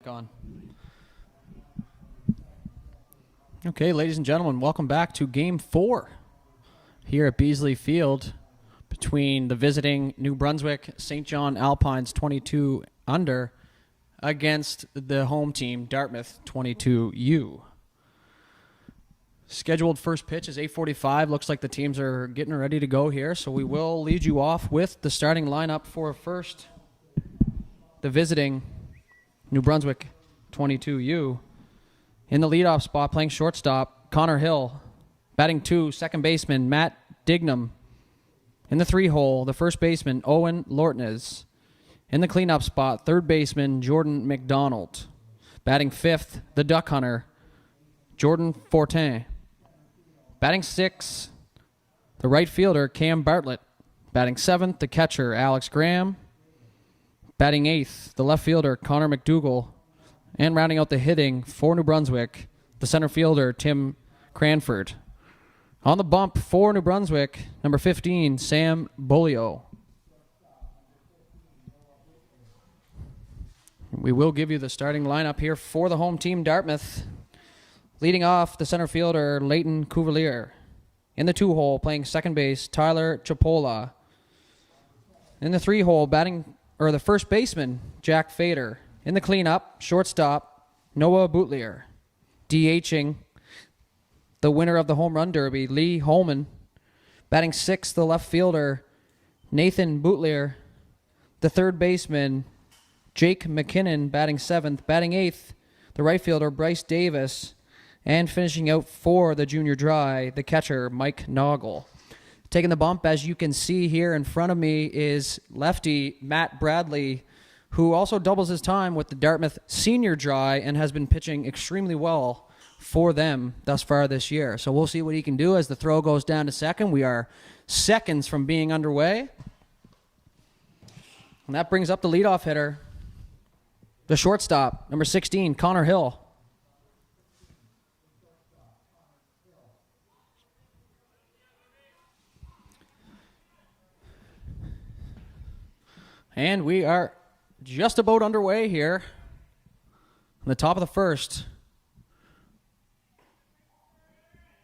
On. Okay, ladies and gentlemen, welcome back to Game 4 here at Beasley Field between the visiting New Brunswick St. John Alpines 22 under against the home team Dartmouth 22U. Scheduled first pitch is 8:45. Looks like the teams are getting ready to go here, so we will lead you off with the starting lineup for first the visiting New Brunswick 22U. In the leadoff spot, playing shortstop, Connor Hill. Batting 2, second baseman, Matt Dignam. In the 3-hole, the first baseman, Owen Lortnez. In the cleanup spot, third baseman, Jordan McDonald. Batting 5th, the duck hunter, Jordan Fortin. Batting 6, the right fielder, Cam Bartlett. Batting 7th, the catcher, Alex Graham. Batting 8th, the left fielder, Connor McDougall. And rounding out the hitting for New Brunswick, the center fielder, Tim Cranford. On the bump for New Brunswick, number 15, Sam Bolio. We will give you the starting lineup here for the home team, Dartmouth. Leading off, the center fielder, Leighton Cuvalier. In the 2-hole, playing second base, Tyler Chipola. In the 3-hole, the first baseman, Jack Fader. In the cleanup, shortstop, Noah Boutlier. DHing, the winner of the home run derby, Lee Holman. Batting 6th, the left fielder, Nathan Boutlier. The third baseman, Jake McKinnon, batting 7th. Batting 8th, the right fielder, Bryce Davis. And finishing out for the junior dry, the catcher, Mike Noggle. Taking the bump, as you can see here in front of me, is lefty Matt Bradley, who also doubles his time with the Dartmouth senior dry and has been pitching extremely well for them thus far this year. So we'll see what he can do as the throw goes down to second. We are seconds from being underway. And that brings up the leadoff hitter, the shortstop, number 16, Connor Hill. And we are just about underway here on the top of the first.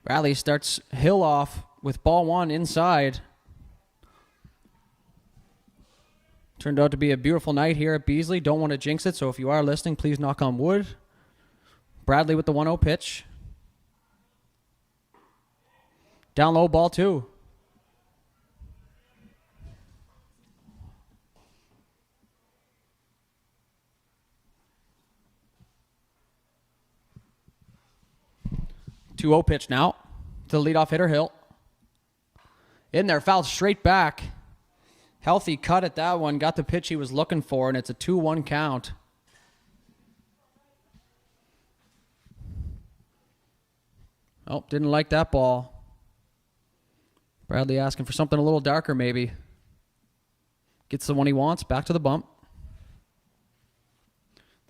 Bradley starts Hill off with ball 1 inside. Turned out to be a beautiful night here at Beasley. Don't want to jinx it, so if you are listening, please knock on wood. Bradley with the 1-0 pitch. Down low, ball 2. Two-0 pitch now to the leadoff hitter, Hill. In there, fouled straight back. Healthy cut at that one. Got the pitch he was looking for, and it's a 2-1 count. Oh, didn't like that ball. Bradley asking for something a little darker, maybe. Gets the one he wants. Back to the bump.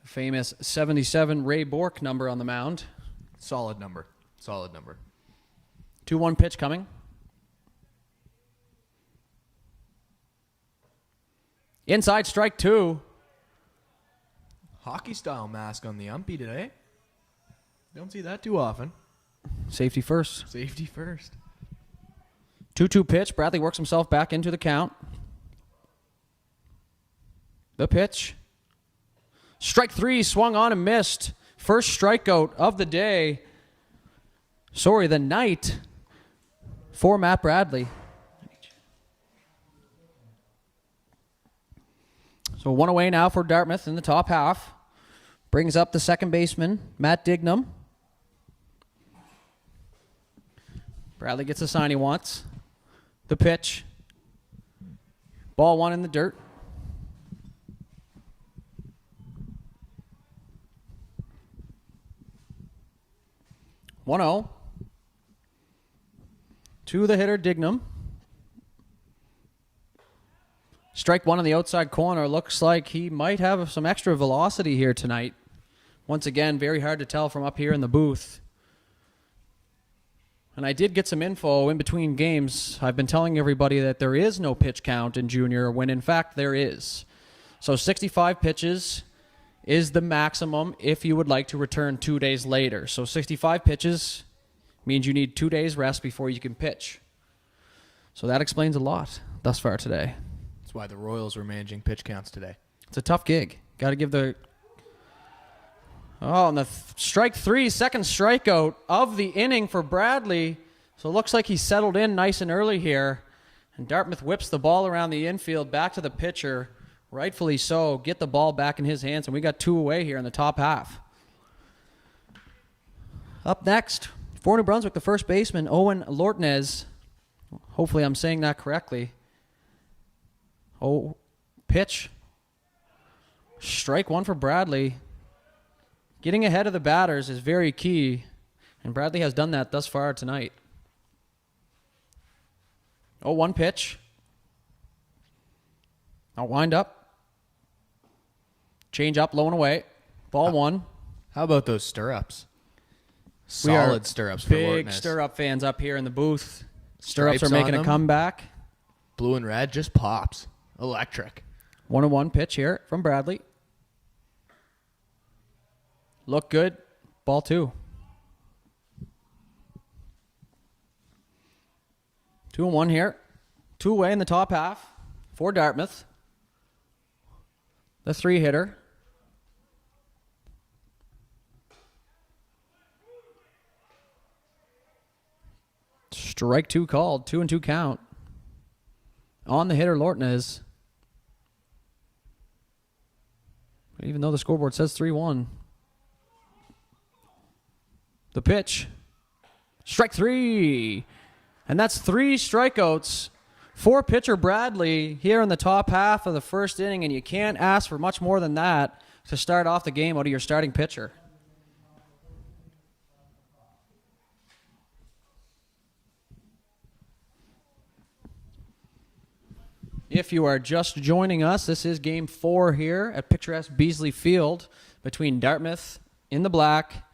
The famous 77 Ray Bork number on the mound. Solid number. 2-1 pitch coming. Inside, strike 2. Hockey style mask on the umpy today. Don't see that too often. Safety first. 2-2 pitch. Bradley works himself back into the count. The pitch. Strike 3, swung on and missed. First strikeout of the day. The night for Matt Bradley. So 1 away now for Dartmouth in the top half. Brings up the second baseman, Matt Dignam. Bradley gets the sign he wants. The pitch. Ball 1 in the dirt. One-0. To the hitter, Dignam. Strike 1 on the outside corner. Looks like he might have some extra velocity here tonight. Once again, very hard to tell from up here in the booth. And I did get some info in between games. I've been telling everybody that there is no pitch count in junior, when in fact there is. So 65 pitches is the maximum if you would like to return 2 days later. So 65 pitches means you need 2 days rest before you can pitch. So that explains a lot thus far today. That's why the Royals were managing pitch counts today. It's a tough gig. Got to give the... Oh, and the strike three, second strikeout of the inning for Bradley. So it looks like he settled in nice and early here. And Dartmouth whips the ball around the infield back to the pitcher. Rightfully so. Get the ball back in his hands. And we got 2 away here in the top half. Up next, for New Brunswick, the first baseman, Owen Lortnez. Hopefully I'm saying that correctly. Oh, pitch. Strike one for Bradley. Getting ahead of the batters is very key. And Bradley has done that thus far tonight. Oh, one pitch. I'll wind up. Change up, low and away. Ball one. How about those stirrups? Solid stirrups for big Lortnez. stirrup fans up here in the booth. Stirrups Stripes are making on a them. comeback. Blue and red just pops. Electric. 1-1 pitch here from Bradley. Look good. Ball two. 2-1 here. 2 away in the top half for Dartmouth. The 3-hitter. Strike 2 called. 2-2 count. On the hitter, Lortnez. Even though the scoreboard says 3-1. The pitch. Strike 3. And that's 3 strikeouts for pitcher Bradley here in the top half of the first inning, and you can't ask for much more than that to start off the game out of your starting pitcher. If you are just joining us, this is Game 4 here at picturesque Beasley Field between Dartmouth in the black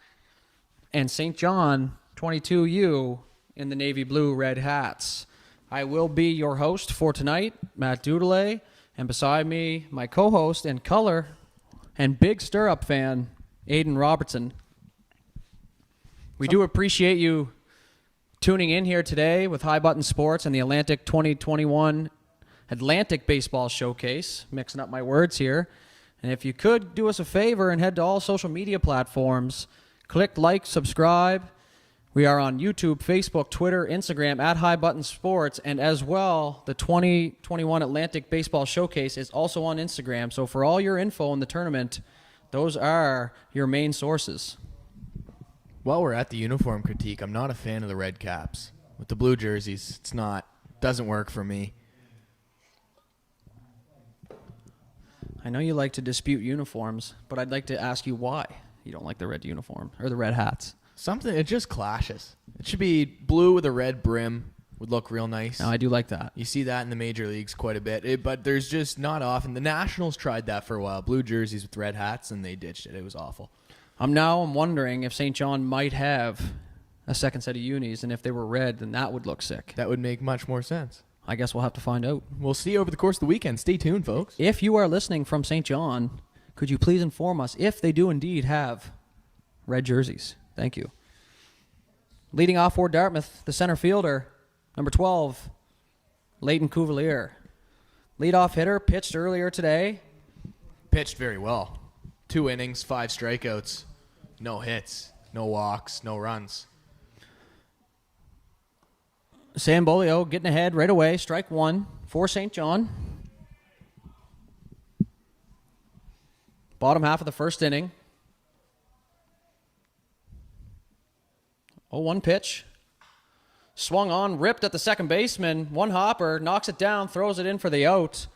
and St. John 22U in the navy blue red hats. I will be your host for tonight, Matt Dudelay, and beside me, my co-host and color and big stirrup fan, Aiden Robertson. We do appreciate you tuning in here today with High Button Sports and the Atlantic 2021 Atlantic Baseball Showcase, mixing up my words here. And if you could do us a favor and head to all social media platforms, click like, subscribe. We are on YouTube, Facebook, Twitter, Instagram at High Button Sports, and as well, the 2021 Atlantic Baseball Showcase is also on Instagram. So for all your info in the tournament, those are your main sources. While we're at the uniform critique, I'm not a fan of the red caps. With the blue jerseys, doesn't work for me. I know you like to dispute uniforms, but I'd like to ask you why you don't like the red uniform or the red hats. It just clashes. It should be blue with a red brim. Would look real nice. No, I do like that. You see that in the major leagues quite a bit, but there's just not often. The Nationals tried that for a while, blue jerseys with red hats, and they ditched it. It was awful. I'm wondering if St. John might have a second set of unis, and if they were red, then that would look sick. That would make much more sense. I guess we'll have to find out. We'll see over the course of the weekend. Stay tuned, folks. If you are listening from St. John, could you please inform us if they do indeed have red jerseys? Thank you. Leading off for Dartmouth, the center fielder, number 12, Leighton Cuvalier. Leadoff hitter, pitched earlier today. Pitched very well. 2 innings, 5 strikeouts, no hits, no walks, no runs. Sam Bolio getting ahead right away, strike 1 for St. John. Bottom half of the first inning. 0-1 pitch. Swung on, ripped at the second baseman. One hopper, knocks it down, throws it in for the out.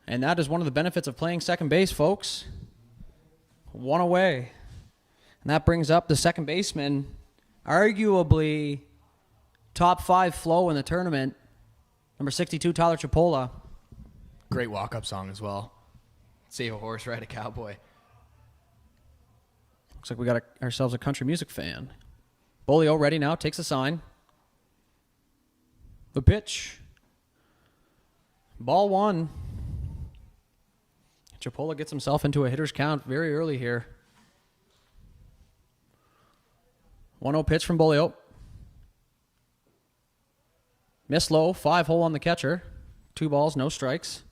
And that is one of the benefits of playing second base, folks. 1 away. And that brings up the second baseman, arguably top 5 flow in the tournament, number 62, Tyler Chipola. Great walk-up song as well. Save a horse, ride a cowboy. Looks like we got ourselves a country music fan. Bolio ready now, takes a sign. The pitch. Ball 1. Chipola gets himself into a hitter's count very early here. 1-0 pitch from Bolio. Miss low, 5-hole on the catcher. 2 balls, no strikes.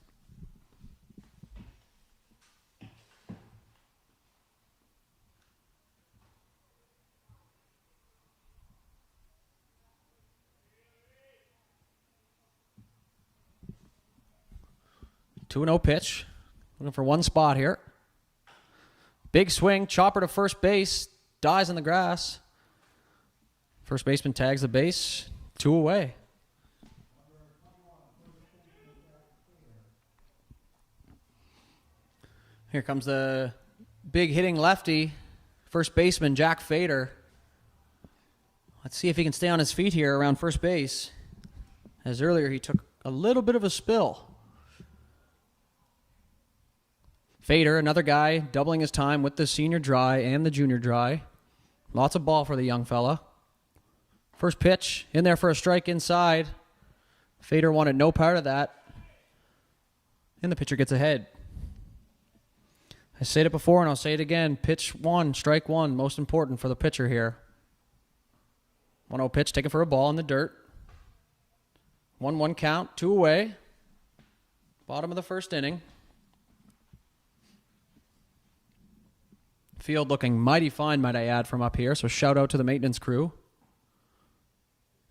Two 2-0 pitch. Looking for one spot here. Big swing, chopper to first base. Dies in the grass. First baseman tags the base. 2 away. Here comes the big hitting lefty. First baseman Jack Fader. Let's see if he can stay on his feet here around first base. As earlier he took a little bit of a spill. Fader, another guy, doubling his time with the senior dry and the junior dry. Lots of ball for the young fella. First pitch, in there for a strike inside. Fader wanted no part of that. And the pitcher gets ahead. I said it before and I'll say it again. Pitch 1, strike 1, most important for the pitcher here. 1-0 pitch, taken for a ball in the dirt. 1-1 count, 2 away. Bottom of the first inning. Field looking mighty fine, might I add, from up here. So shout out to the maintenance crew.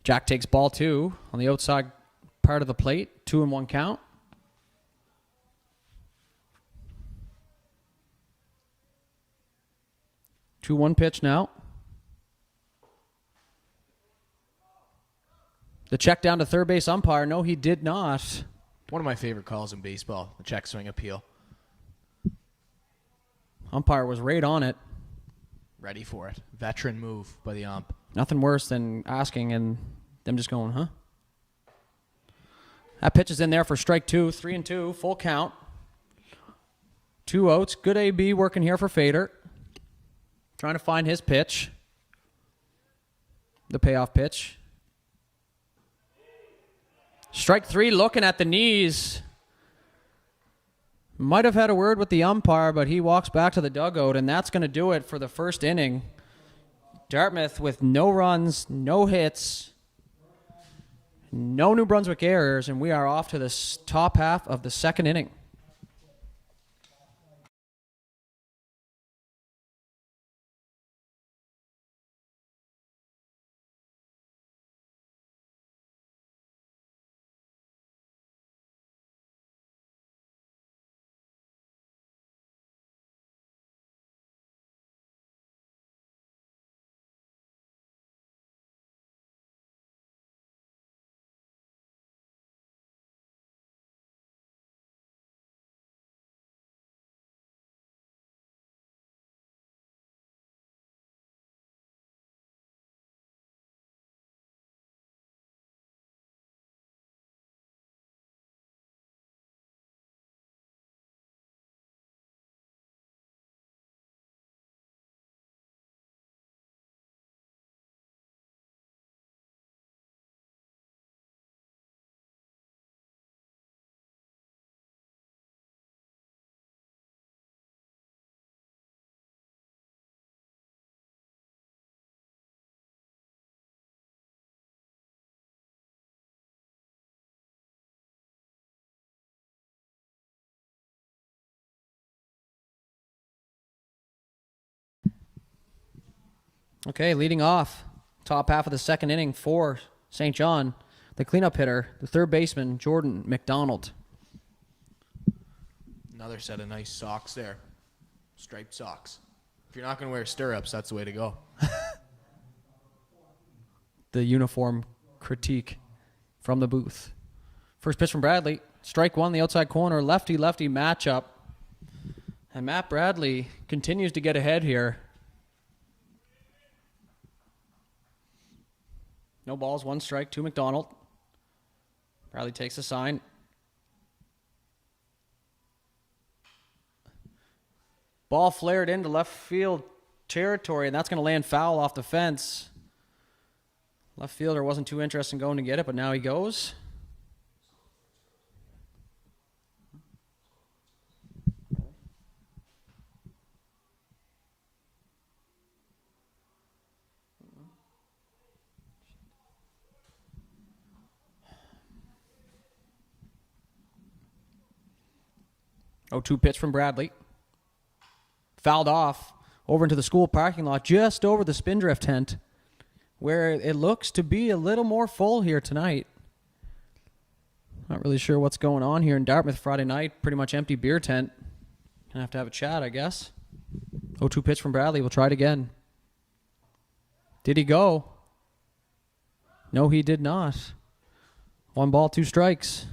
Jack takes ball 2 on the outside part of the plate. 2-1 count. Two 2-1 pitch now. The check down to third base umpire. No, he did not. One of my favorite calls in baseball, the check swing appeal. Umpire was right on it. Ready for it. Veteran move by the ump. Nothing worse than asking and them just going, huh? That pitch is in there for strike 2, 3-2, full count. 2 outs. Good AB working here for Fader. Trying to find his pitch. The payoff pitch. Strike 3, looking at the knees. Might have had a word with the umpire, but he walks back to the dugout, and that's going to do it for the first inning. Dartmouth with no runs, no hits, no New Brunswick errors, and we are off to the top half of the second inning. Okay, leading off, top half of the second inning for St. John, the cleanup hitter, the third baseman, Jordan McDonald. Another set of nice socks there. Striped socks. If you're not going to wear stirrups, that's the way to go. The uniform critique from the booth. First pitch from Bradley. Strike 1, the outside corner, lefty-lefty matchup. And Matt Bradley continues to get ahead here. No balls, 1 strike to McDonald. Bradley takes a sign. Ball flared into left field territory, and that's going to land foul off the fence. Left fielder wasn't too interested in going to get it, but now he goes. 0-2 pitch from Bradley. Fouled off over into the school parking lot, just over the Spindrift tent, where it looks to be a little more full here tonight. Not really sure what's going on here in Dartmouth Friday night. Pretty much empty beer tent. Gonna have to have a chat, I guess. 0-2 pitch from Bradley. We'll try it again. Did he go? No, he did not. 1 ball, 2 strikes.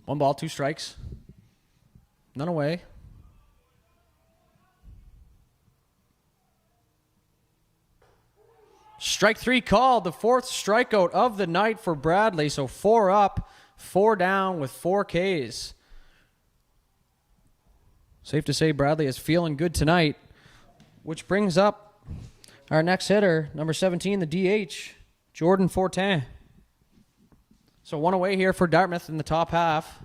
One ball, 2 strikes. None away. Strike 3 called, the 4th strikeout of the night for Bradley. So 4 up, 4 down with 4 Ks. Safe to say Bradley is feeling good tonight, which brings up our next hitter, number 17, the DH, Jordan Fortin. So 1 away here for Dartmouth in the top half.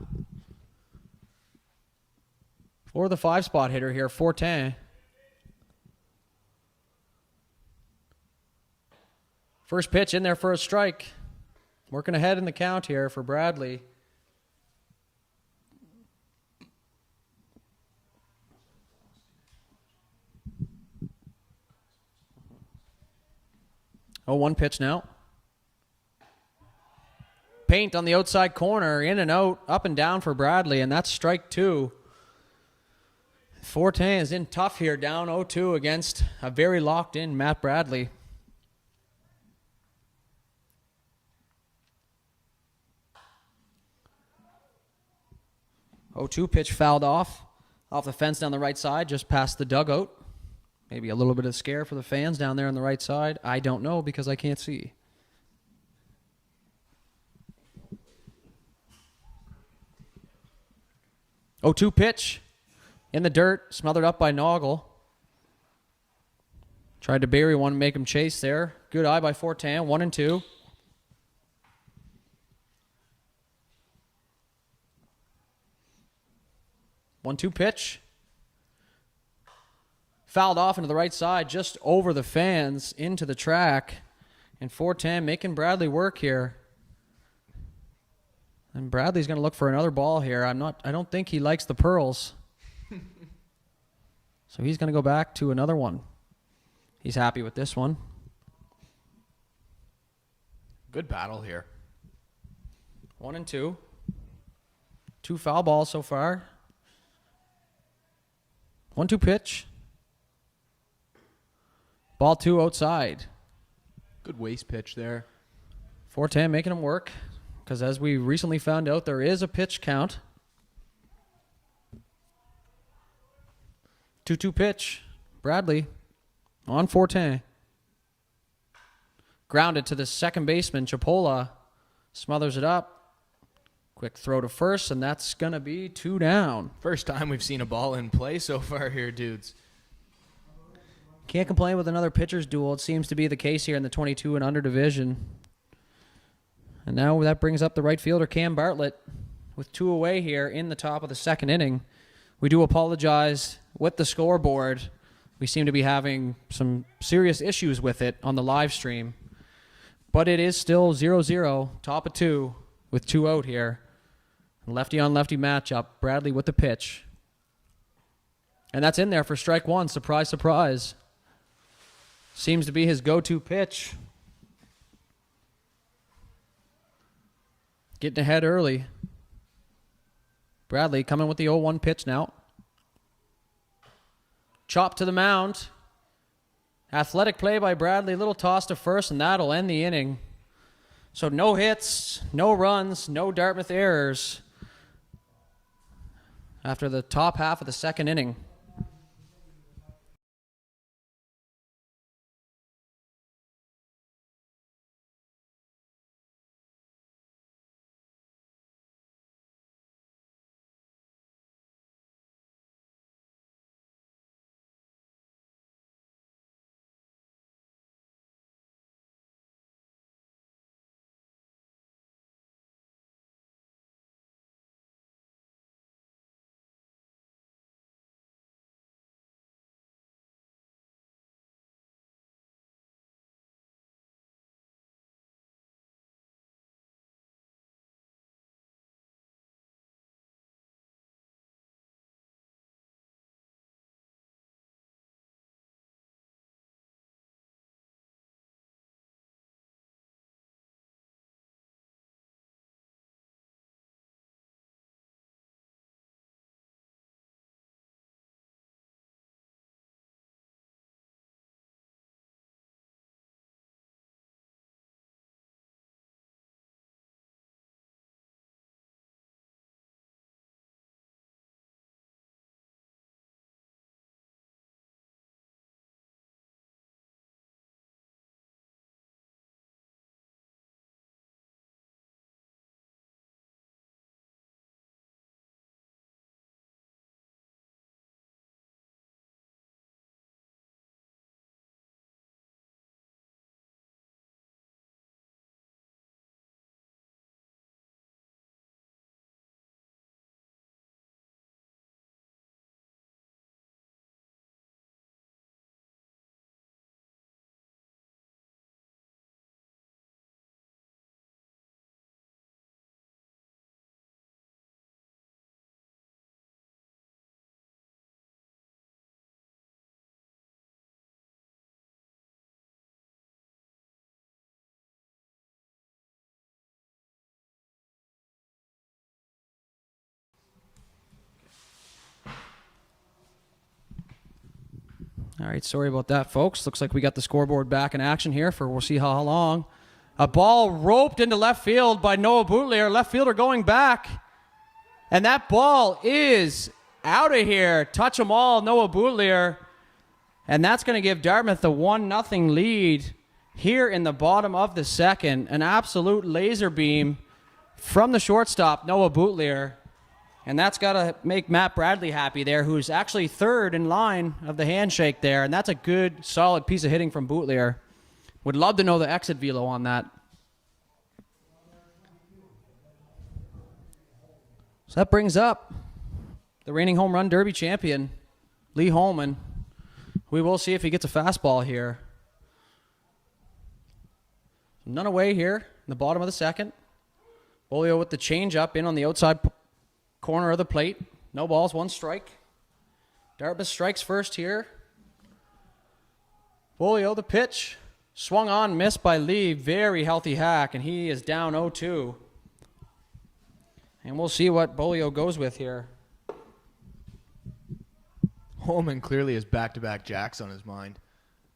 For the 5-spot hitter here, Fortin. First pitch in there for a strike. Working ahead in the count here for Bradley. Oh, 1 pitch now. Paint on the outside corner, in and out, up and down for Bradley, and that's strike 2. Fortin is in tough here, down 0-2 against a very locked-in Matt Bradley. Oh, 2 pitch fouled off the fence down the right side, just past the dugout. Maybe a little bit of scare for the fans down there on the right side. I don't know because I can't see. Oh, 2 pitch in the dirt, smothered up by Noggle. Tried to bury one, make him chase there. Good eye by Fortin, 1-2. One-two pitch. Fouled off into the right side, just over the fans, into the track. And Fortin making Bradley work here. And Bradley's going to look for another ball here. I don't think he likes the pearls. So he's going to go back to another one. He's happy with this one. Good battle here. 1-2. 2 foul balls so far. 1-2 pitch. Ball 2 outside. Good waste pitch there. Fortin making him work. Because as we recently found out, there is a pitch count. 2-2 pitch. Bradley on Fortin. Grounded to the second baseman. Chipola smothers it up. Quick throw to first, and that's going to be 2 down. First time we've seen a ball in play so far here, dudes. Can't complain with another pitcher's duel. It seems to be the case here in the 22 and under division. And now that brings up the right fielder, Cam Bartlett, with 2 away here in the top of the 2nd inning. We do apologize with the scoreboard. We seem to be having some serious issues with it on the live stream. But it is still 0-0, top of 2, with 2 out here. Lefty on lefty matchup. Bradley with the pitch. And that's in there for strike 1. Surprise, surprise. Seems to be his go-to pitch. Getting ahead early. Bradley coming with the 0-1 pitch now. Chop to the mound. Athletic play by Bradley. Little toss to first, and that'll end the inning. So no hits, no runs, no Dartmouth errors after the top half of the 2nd inning. All right, sorry about that, folks. Looks like we got the scoreboard back in action here for we'll see how long. A ball roped into left field by Noah Boutlier. Left fielder going back. And that ball is out of here. Touch them all, Noah Boutlier. And that's going to give Dartmouth the 1-0 lead here in the bottom of the second. An absolute laser beam from the shortstop, Noah Boutlier. And that's got to make Matt Bradley happy there, who's actually third in line of the handshake there. And that's a good, solid piece of hitting from Boutlier. Would love to know the exit velo on that. So that brings up the reigning home run derby champion, Lee Holman. We will see if he gets a fastball here. None away here in the bottom of the second. Bolio with the changeup in on the outside corner of the plate. No balls, 1 strike. Dartmouth strikes first here. Bolio, the pitch. Swung on, missed by Lee. Very healthy hack, and he is down 0-2. And we'll see what Bolio goes with here. Holman clearly has back-to-back jacks on his mind.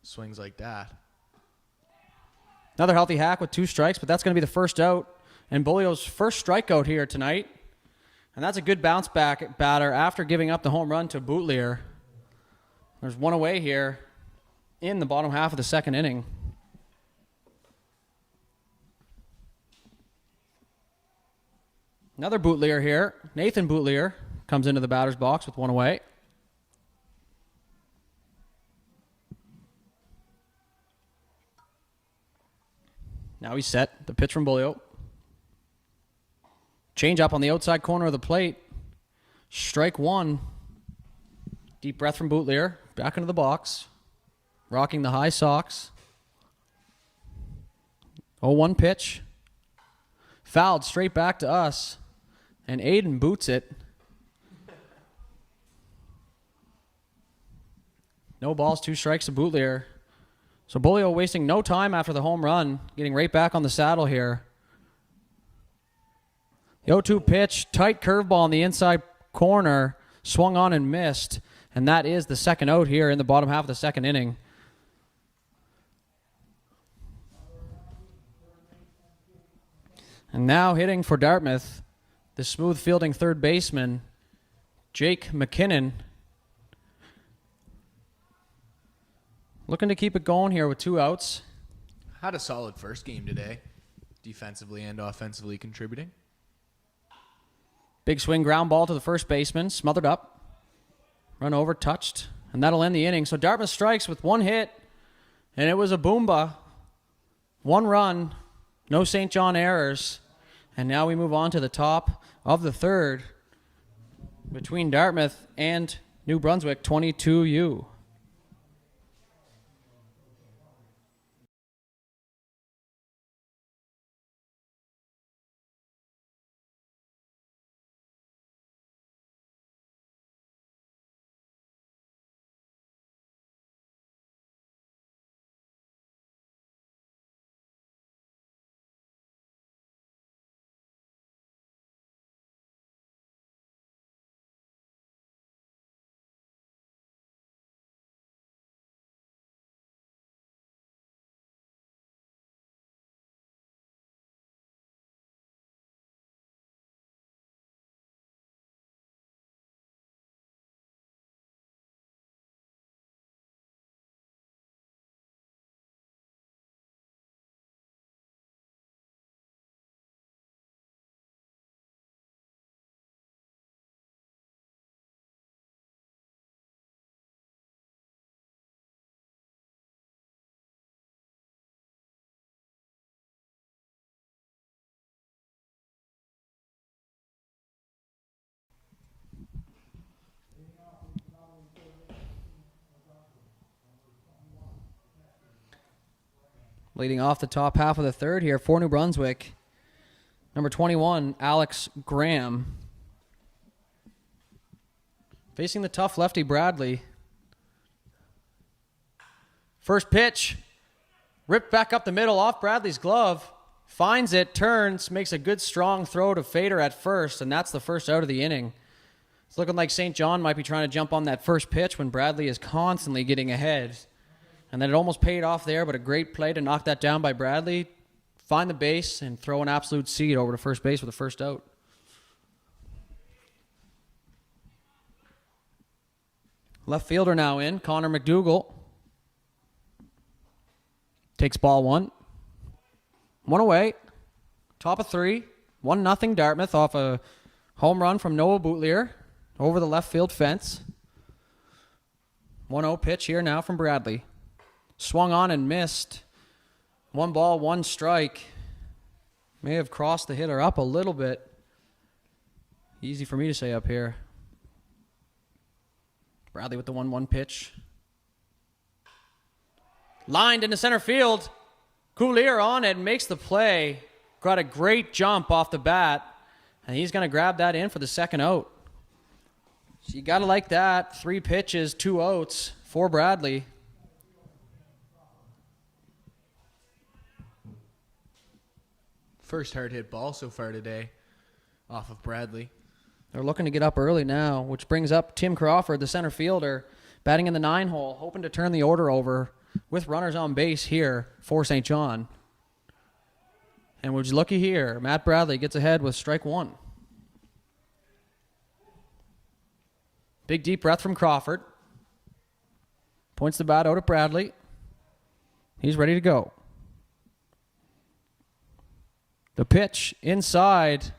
Swings like that. Another healthy hack with 2 strikes, but that's going to be the first out. And Bolio's first strikeout here tonight. And that's a good bounce back batter after giving up the home run to Boutlier. There's 1 away here in the bottom half of the second inning. Another Boutlier here. Nathan Boutlier comes into the batter's box with 1 away. Now he's set. The pitch from Bolio. Change up on the outside corner of the plate. Strike 1. Deep breath from Boutlier. Back into the box. Rocking the high socks. 0-1 pitch. Fouled straight back to us. And Aiden boots it. No balls, 2 strikes to Boutlier. So Bolio wasting no time after the home run, getting right back on the saddle here. The 0-2 pitch, tight curveball on the inside corner, swung on and missed. And that is the second out here in the bottom half of the second inning. And now hitting for Dartmouth, the smooth fielding third baseman, Jake McKinnon. Looking to keep it going here with 2 outs. Had a solid first game today, defensively and offensively contributing. Big swing ground ball to the first baseman, smothered up. Run over, touched, and that'll end the inning. So Dartmouth strikes with 1 hit, and it was a boomba. 1 run, no St. John errors. And now we move on to the top of the third between Dartmouth and New Brunswick, 22U. Leading off the top half of the third here for New Brunswick, number 21, Alex Graham. Facing the tough lefty Bradley. First pitch, ripped back up the middle off Bradley's glove. Finds it, turns, makes a good strong throw to Fader at first, and that's the first out of the inning. It's looking like St. John might be trying to jump on that first pitch when Bradley is constantly getting ahead. And then it almost paid off there, but a great play to knock that down by Bradley. Find the base and throw an absolute seed over to first base with a first out. Left fielder now in, Connor McDougall. Takes ball one. One away. Top of three. 1-0 Dartmouth off a home run from Noah Boutlier over the left field fence. 1-0 pitch here now from Bradley. Swung on and missed. 1 ball, 1 strike. May have crossed the hitter up a little bit. Easy for me to say up here. Bradley with the 1-1 pitch. Lined into center field. Coulier on it, makes the play. Got a great jump off the bat. And he's going to grab that in for the second out. So you got to like that. 3 pitches, 2 outs for Bradley. First hard hit ball so far today off of Bradley. They're looking to get up early now, which brings up Tim Crawford, the center fielder, batting in the 9 hole, hoping to turn the order over with runners on base here for St. John. And would you looky here, Matt Bradley gets ahead with strike 1. Big deep breath from Crawford. Points the bat out at Bradley. He's ready to go. The pitch inside.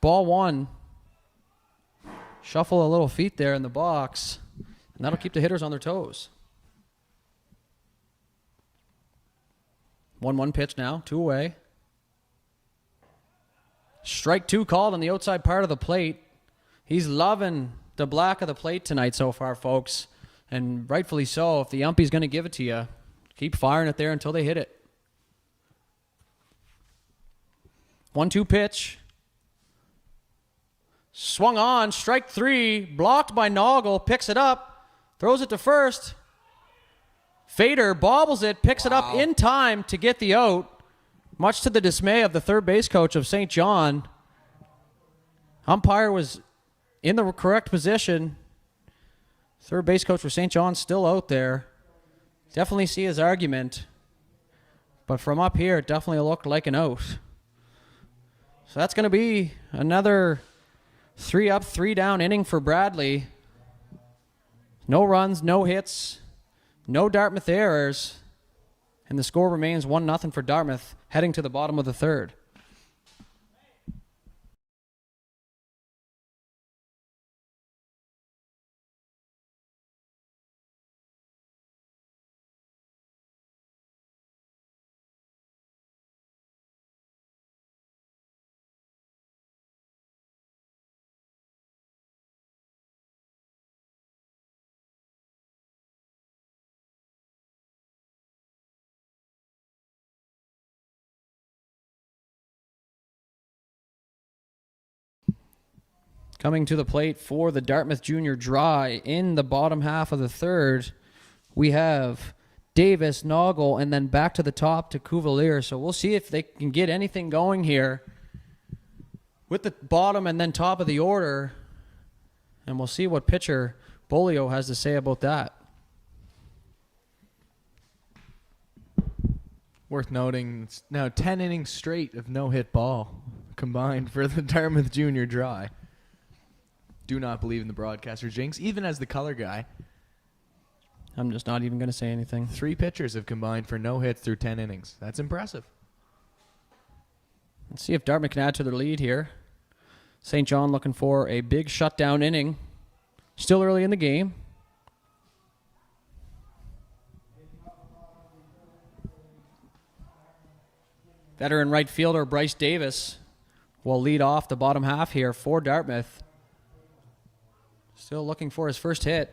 Ball 1. Shuffle a little feet there in the box. And that'll keep the hitters on their toes. 1-1 pitch now. 2 away. Strike 2 called on the outside part of the plate. He's loving the black of the plate tonight so far, folks. And rightfully so. If the umpie's going to give it to you, keep firing it there until they hit it. 1-2 pitch. Swung on. Strike 3. Blocked by Noggle. Picks it up. Throws it to first. Fader bobbles it. Picks it up in time to get the out. Much to the dismay of the third base coach of St. John. Umpire was in the correct position. Third base coach for St. John still out there. Definitely see his argument. But from up here, it definitely looked like an out. So that's going to be another 3 up, 3 down inning for Bradley. No runs, no hits, no Dartmouth errors. And the score remains 1-0 for Dartmouth, heading to the bottom of the third. Coming to the plate for the Dartmouth Junior Dry in the bottom half of the third, we have Davis, Noggle, and then back to the top to Cuvalier. So we'll see if they can get anything going here with the bottom and then top of the order. And we'll see what pitcher Bolio has to say about that. Worth noting, it's now 10 innings straight of no-hit ball combined for the Dartmouth Junior Dry. Do not believe in the broadcaster jinx, even as the color guy. I'm just not even going to say anything. 3 pitchers have combined for no hits through 10 innings. That's impressive. Let's see if Dartmouth can add to their lead here. St. John looking for a big shutdown inning. Still early in the game. Veteran right fielder Bryce Davis will lead off the bottom half here for Dartmouth. Still looking for his first hit.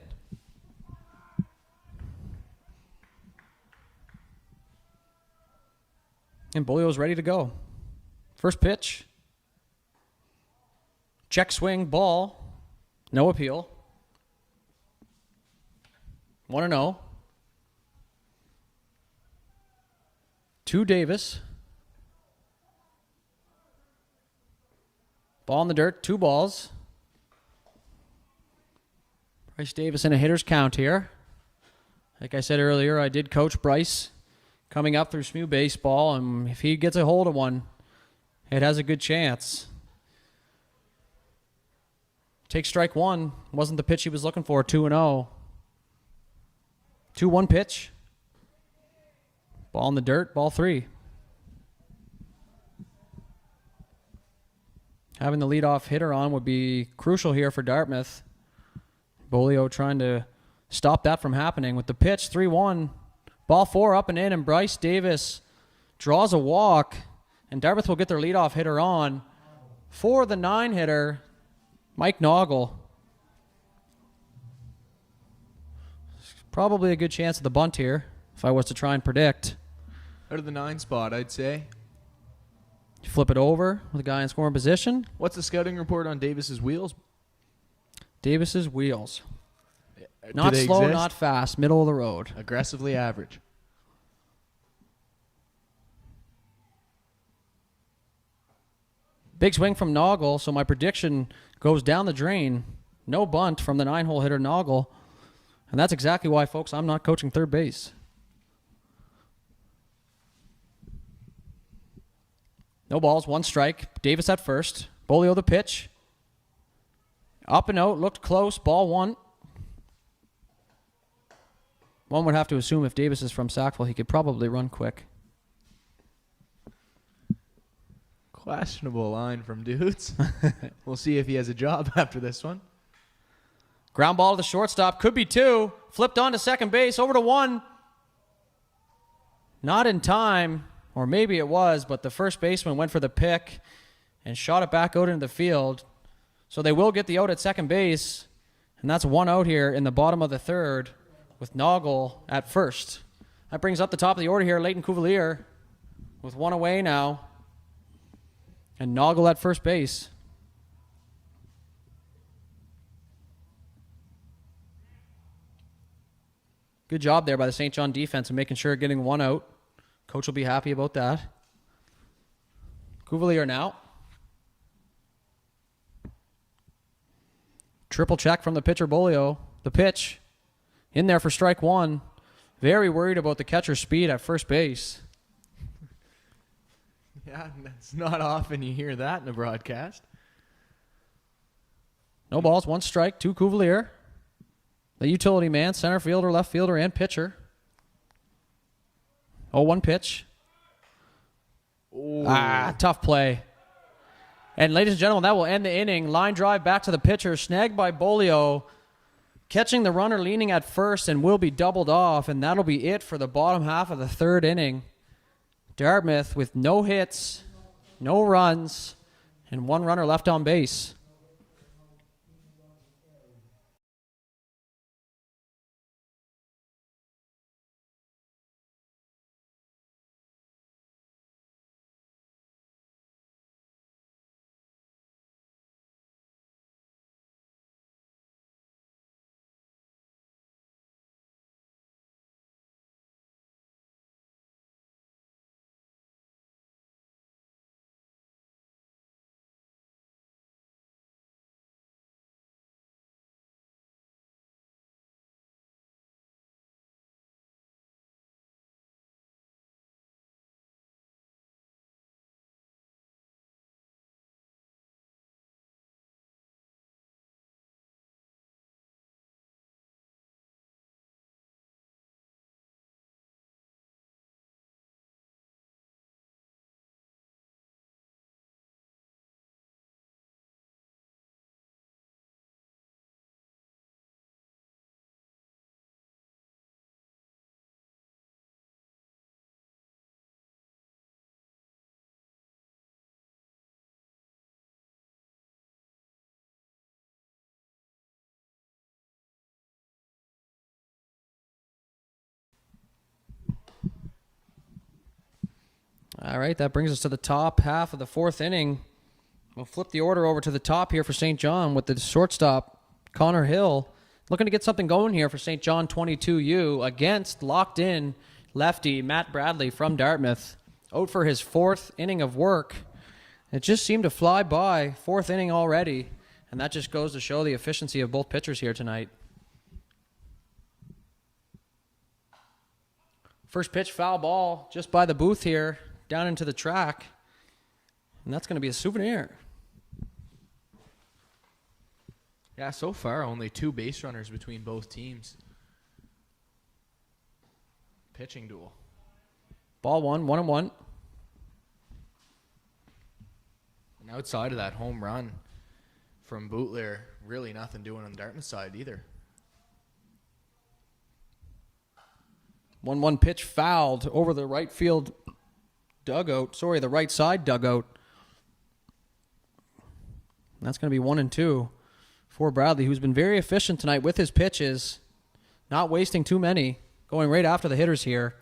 And Bolio's ready to go. First pitch. Check swing, ball. No appeal. 1-0. To Davis. Ball in the dirt, 2 balls. Bryce Davis in a hitter's count here. Like I said earlier, I did coach Bryce coming up through SMU baseball, and if he gets a hold of one, it has a good chance. Take strike one. Wasn't the pitch he was looking for. 2-0. 2-1 pitch. Ball in the dirt. Ball 3. Having the leadoff hitter on would be crucial here for Dartmouth. Bolio trying to stop that from happening with the pitch. 3-1. Ball 4 up and in, and Bryce Davis draws a walk, and Dartmouth will get their leadoff hitter on for the 9-hitter, Mike Noggle. Probably a good chance at the bunt here, if I was to try and predict. Out of the 9 spot, I'd say. Flip it over with a guy in scoring position. What's the scouting report on Davis's wheels? Davis's wheels. Do Not they slow, exist? not fast, middle of the road. Aggressively average. Big swing from Noggle, so my prediction goes down the drain. No bunt from the 9-hole hitter Noggle. And that's exactly why, folks, I'm not coaching third base. No balls, 1 strike. Davis at first. Bolio the pitch. Up and out, looked close. Ball 1. One would have to assume if Davis is from Sackville, he could probably run quick. Questionable line from dudes. We'll see if he has a job after this one. Ground ball to the shortstop. Could be 2. Flipped on to second base. Over to 1. Not in time. Or maybe it was, but the first baseman went for the pick and shot it back out into the field. So they will get the out at second base. And that's 1 out here in the bottom of the 3rd with Noggle at first. That brings up the top of the order here, Leighton Cuvalier with 1 away now. And Noggle at first base. Good job there by the St. John defense of making sure getting 1 out. Coach will be happy about that. Cuvalier now. Triple check from the pitcher Bolio. The pitch in there for strike 1. Very worried about the catcher's speed at first base. Yeah, that's not often you hear that in a broadcast. No balls, 1 strike, 2 Cuvalier. The utility man, center fielder, left fielder, and pitcher. 0-1 pitch. Ooh. Tough play. And ladies and gentlemen, that will end the inning. Line drive back to the pitcher, snagged by Bolio. Catching the runner leaning at first and will be doubled off, and that'll be it for the bottom half of the 3rd inning. Dartmouth with no hits, no runs, and 1 runner left on base. All right, that brings us to the top half of the 4th inning. We'll flip the order over to the top here for St. John with the shortstop, Connor Hill. Looking to get something going here for St. John 22U against locked-in lefty Matt Bradley from Dartmouth. Out for his 4th inning of work. It just seemed to fly by. 4th inning already. And that just goes to show the efficiency of both pitchers here tonight. First pitch, foul ball, just by the booth here, down into the track. And that's going to be a souvenir. Yeah, so far only 2 base runners between both teams. Pitching duel. Ball 1-1-1. And outside of that home run from Bootler, really nothing doing on the Dartmouth side either. 1-1 pitch fouled over the right field dugout. Sorry, the right side dugout. That's going to be 1-2 for Bradley, who's been very efficient tonight with his pitches, not wasting too many, going right after the hitters here.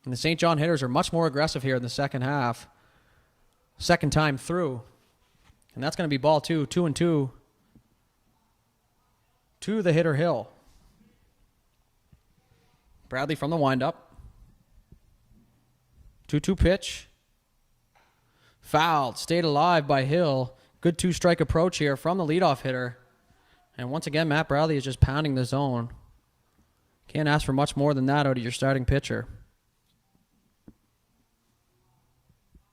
And the St. John hitters are much more aggressive here in the second half. Second time through. And that's going to be ball 2-2 to the hitter Hill. Bradley from the windup. 2-2 pitch. Fouled. Stayed alive by Hill. Good 2-strike approach here from the leadoff hitter. And once again, Matt Bradley is just pounding the zone. Can't ask for much more than that out of your starting pitcher.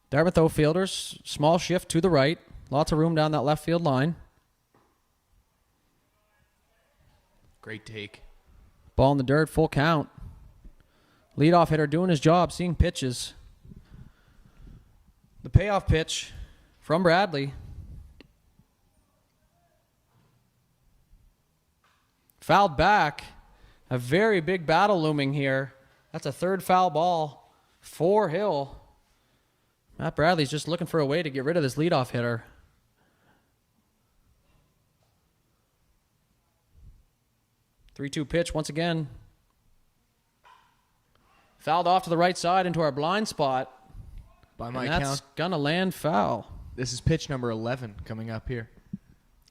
Dartmouth outfielders, small shift to the right. Lots of room down that left field line. Great take. Ball in the dirt, full count. Leadoff hitter doing his job, seeing pitches. The payoff pitch from Bradley. Fouled back. A very big battle looming here. That's a third foul ball for Hill. Matt Bradley's just looking for a way to get rid of this leadoff hitter. Three-two pitch once again. Fouled off to the right side into our blind spot. By my count, that's gonna land foul. This is pitch number 11 coming up here.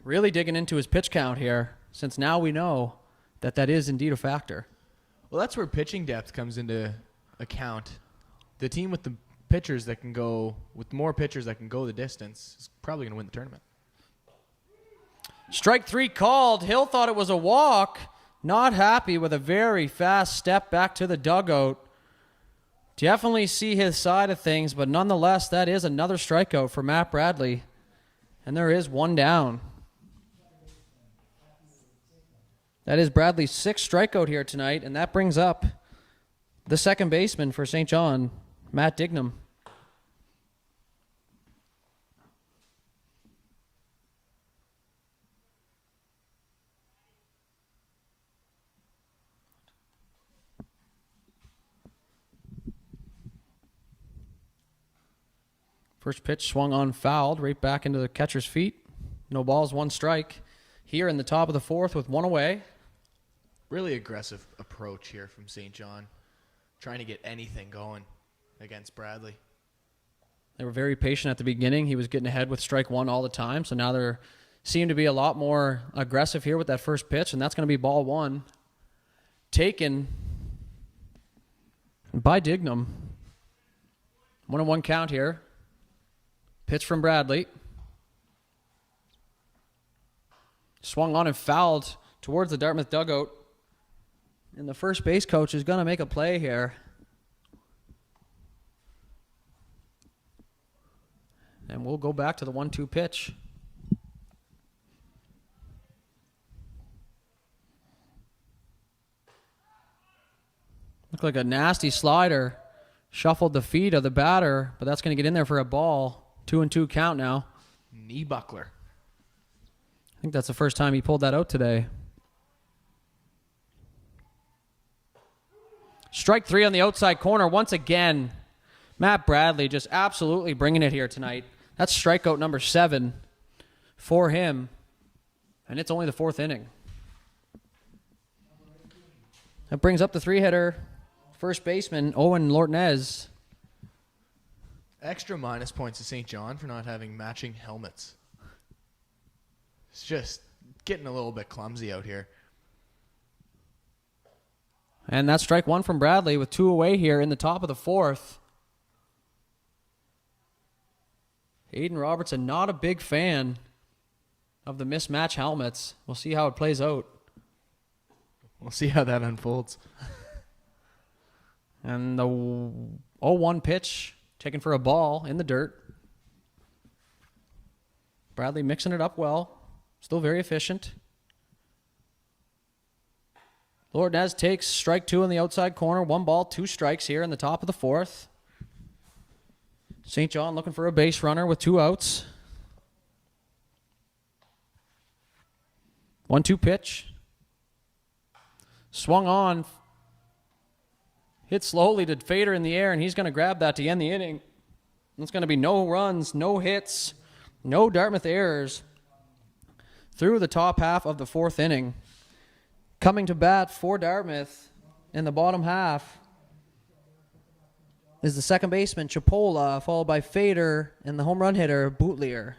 Really digging into his pitch count here, since now we know that that is indeed a factor. Well, that's where pitching depth comes into account. The team with the pitchers that can go, with more pitchers that can go the distance, is probably going to win the tournament. Strike 3 called. Hill thought it was a walk. Not happy with a very fast step back to the dugout. Definitely see his side of things, but nonetheless, that is another strikeout for Matt Bradley. And there is one down. That is Bradley's 6th strikeout here tonight, and that brings up the second baseman for St. John, Matt Dignam. First pitch swung on, fouled, right back into the catcher's feet. No balls, 1 strike. Here in the top of the 4th with 1 away. Really aggressive approach here from St. John. Trying to get anything going against Bradley. They were very patient at the beginning. He was getting ahead with strike 1 all the time. So now they seem to be a lot more aggressive here with that first pitch. And that's going to be ball 1. Taken by Dignam. 1-1 count here. Pitch from Bradley. Swung on and fouled towards the Dartmouth dugout. And the first base coach is going to make a play here. And we'll go back to the 1-2 pitch. Looked like a nasty slider. Shuffled the feet of the batter, but that's going to get in there for a ball. 2-2 count now. Knee buckler. I think that's the first time he pulled that out today. Strike 3 on the outside corner once again. Matt Bradley just absolutely bringing it here tonight. That's strikeout number 7 for him. And it's only the 4th inning. That brings up the 3-hitter, first baseman, Owen Lortnez. Extra minus points to St. John for not having matching helmets. It's just getting a little bit clumsy out here. And that's strike 1 from Bradley with 2 away here in the top of the 4th. Aiden Robertson, not a big fan of the mismatch helmets. We'll see how it plays out. We'll see how that unfolds. And the 0-1 pitch taken for a ball in the dirt. Bradley mixing it up well. Still very efficient. Lourdes takes strike 2 in the outside corner. 1 ball, 2 strikes here in the top of the 4th. St. John looking for a base runner with 2 outs. 1-2 pitch. Swung on. Hit slowly to Fader in the air, and he's going to grab that to end the inning. It's going to be no runs, no hits, no Dartmouth errors through the top half of the 4th inning. Coming to bat for Dartmouth in the bottom half is the second baseman, Chipola, followed by Fader and the home run hitter, Boutlier.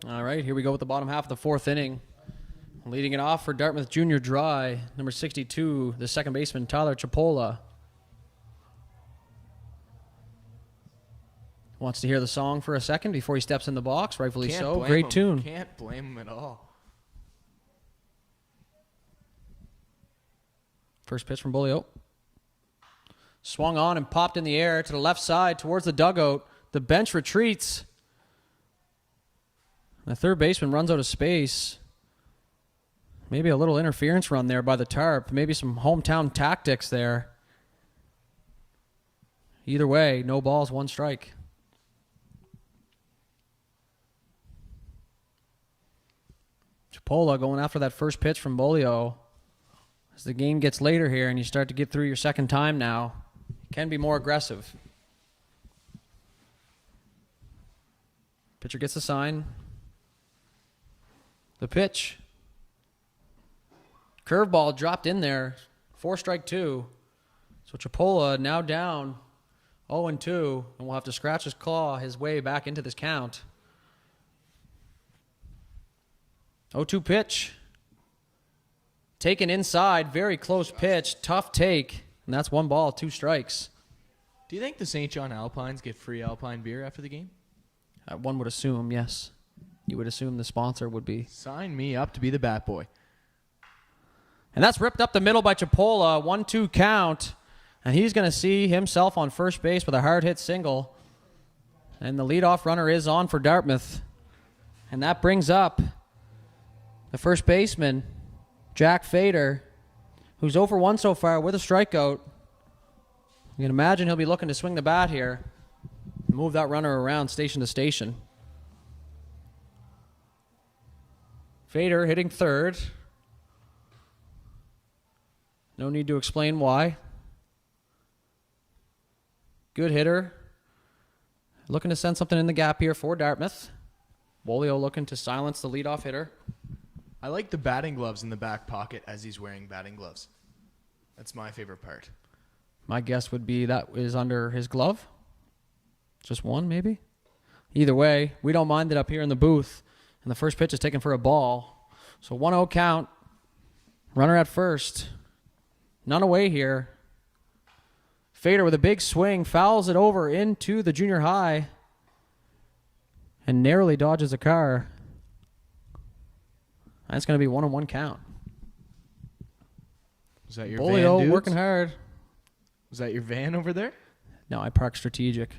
All right, here we go with the bottom half of the 4th inning. Leading it off for Dartmouth Junior Dry, number 62, the second baseman, Tyler Chipola. Wants to hear the song for a second before he steps in the box, rightfully so. Great tune. Can't blame him at all. First pitch from Bolio. Swung on and popped in the air to the left side towards the dugout. The bench retreats. The third baseman runs out of space. Maybe a little interference run there by the tarp. Maybe some hometown tactics there. Either way, no balls, 1 strike. Chipola going after that first pitch from Bolio. As the game gets later here and you start to get through your second time now, you can be more aggressive. Pitcher gets the sign. The pitch. Curveball dropped in there. 4 strike 2. So Chipola now down 0-2, and will have to scratch his claw his way back into this count. 0-2 pitch. Taken inside. Very close pitch. Tough take. And that's 1 ball, 2 strikes. Do you think the St. John Alpines get free Alpine beer after the game? One would assume, yes. You would assume the sponsor would be. Sign me up to be the bat boy. And that's ripped up the middle by Chipola. 1-2 count. And he's going to see himself on first base with a hard hit single. And the leadoff runner is on for Dartmouth. And that brings up the first baseman, Jack Fader, who's 0-for-1 so far with a strikeout. You can imagine he'll be looking to swing the bat here. Move that runner around station to station. Fader hitting third. No need to explain why. Good hitter. Looking to send something in the gap here for Dartmouth. Bolio looking to silence the leadoff hitter. I like the batting gloves in the back pocket as he's wearing batting gloves. That's my favorite part. My guess would be that is under his glove. Just one, maybe? Either way, we don't mind it up here in the booth. And the first pitch is taken for a ball. So 1-0 count. Runner at first. None away here. Fader with a big swing, fouls it over into the junior high and narrowly dodges a car. That's going to be 1-1 count. Was that your Bolio van, dudes? working hard. Was that your van over there? No, I parked strategic.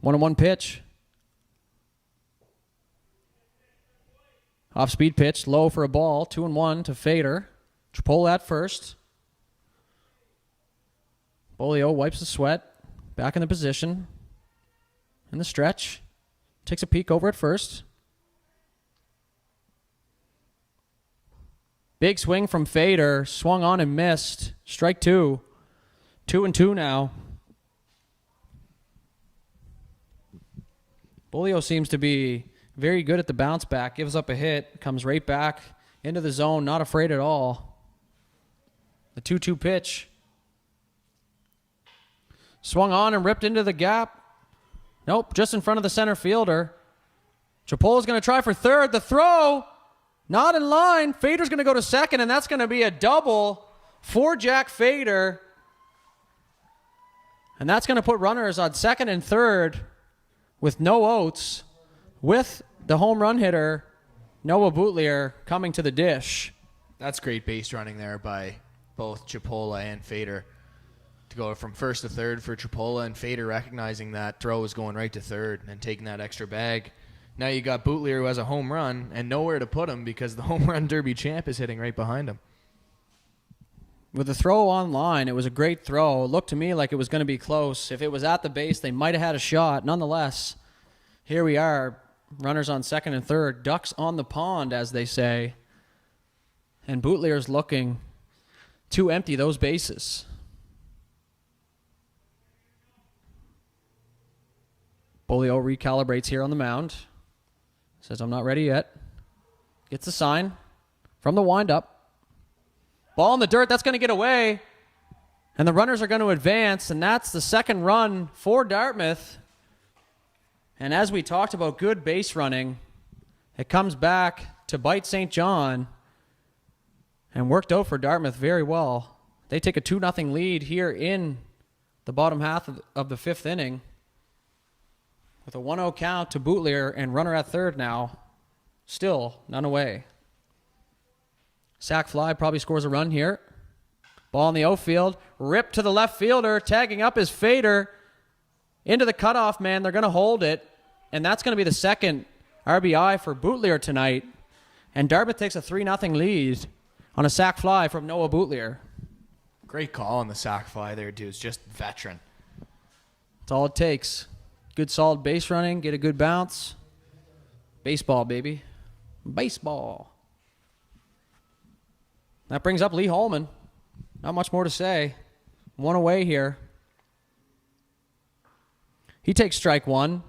1-1 pitch. Off-speed pitch, low for a ball. 2-1 to Fader. Chipola at first. Bolio wipes the sweat. Back in the position. In the stretch. Takes a peek over at first. Big swing from Fader. Swung on and missed. Strike 2. 2-2 now. Bolio seems to be very good at the bounce back. Gives up a hit. Comes right back into the zone. Not afraid at all. The 2-2 pitch. Swung on and ripped into the gap. Nope, just in front of the center fielder. Chipola's going to try for third. The throw, not in line. Fader's going to go to second, and that's going to be a double for Jack Fader. And that's going to put runners on second and third with no outs, with the home run hitter, Noah Boutlier, coming to the dish. That's great base running there by both Chipola and Fader. To go from first to third for Chipola, and Fader recognizing that throw was going right to third and taking that extra bag. Now you got Boutlier who has a home run and nowhere to put him because the home run derby champ is hitting right behind him. With the throw on line, it was a great throw. It looked to me like it was going to be close. If it was at the base, they might have had a shot. Nonetheless, here we are, runners on second and third, ducks on the pond, as they say. And Boutlier's looking to empty those bases. Bolio recalibrates here on the mound. Says, I'm not ready yet. Gets the sign from the windup. Ball in the dirt. That's going to get away. And the runners are going to advance. And that's the second run for Dartmouth. And as we talked about good base running, it comes back to bite St. John. And worked out for Dartmouth very well. They take a 2-0 lead here in the bottom half of the fifth inning. With a 1-0 count to Boutlier and runner at third now. Still none away. Sack fly probably scores a run here. Ball in the outfield. Ripped to the left fielder. Tagging up is Fader. Into the cutoff man. They're going to hold it. And that's going to be the second RBI for Boutlier tonight. And Dartmouth takes a 3-0 lead on a sack fly from Noah Boutlier. Great call on the sack fly there, dudes. Just veteran. That's all it takes. Good solid base running, get a good bounce. Baseball, baby. Baseball. That brings up Lee Holman. Not much more to say. One away here. He takes strike one.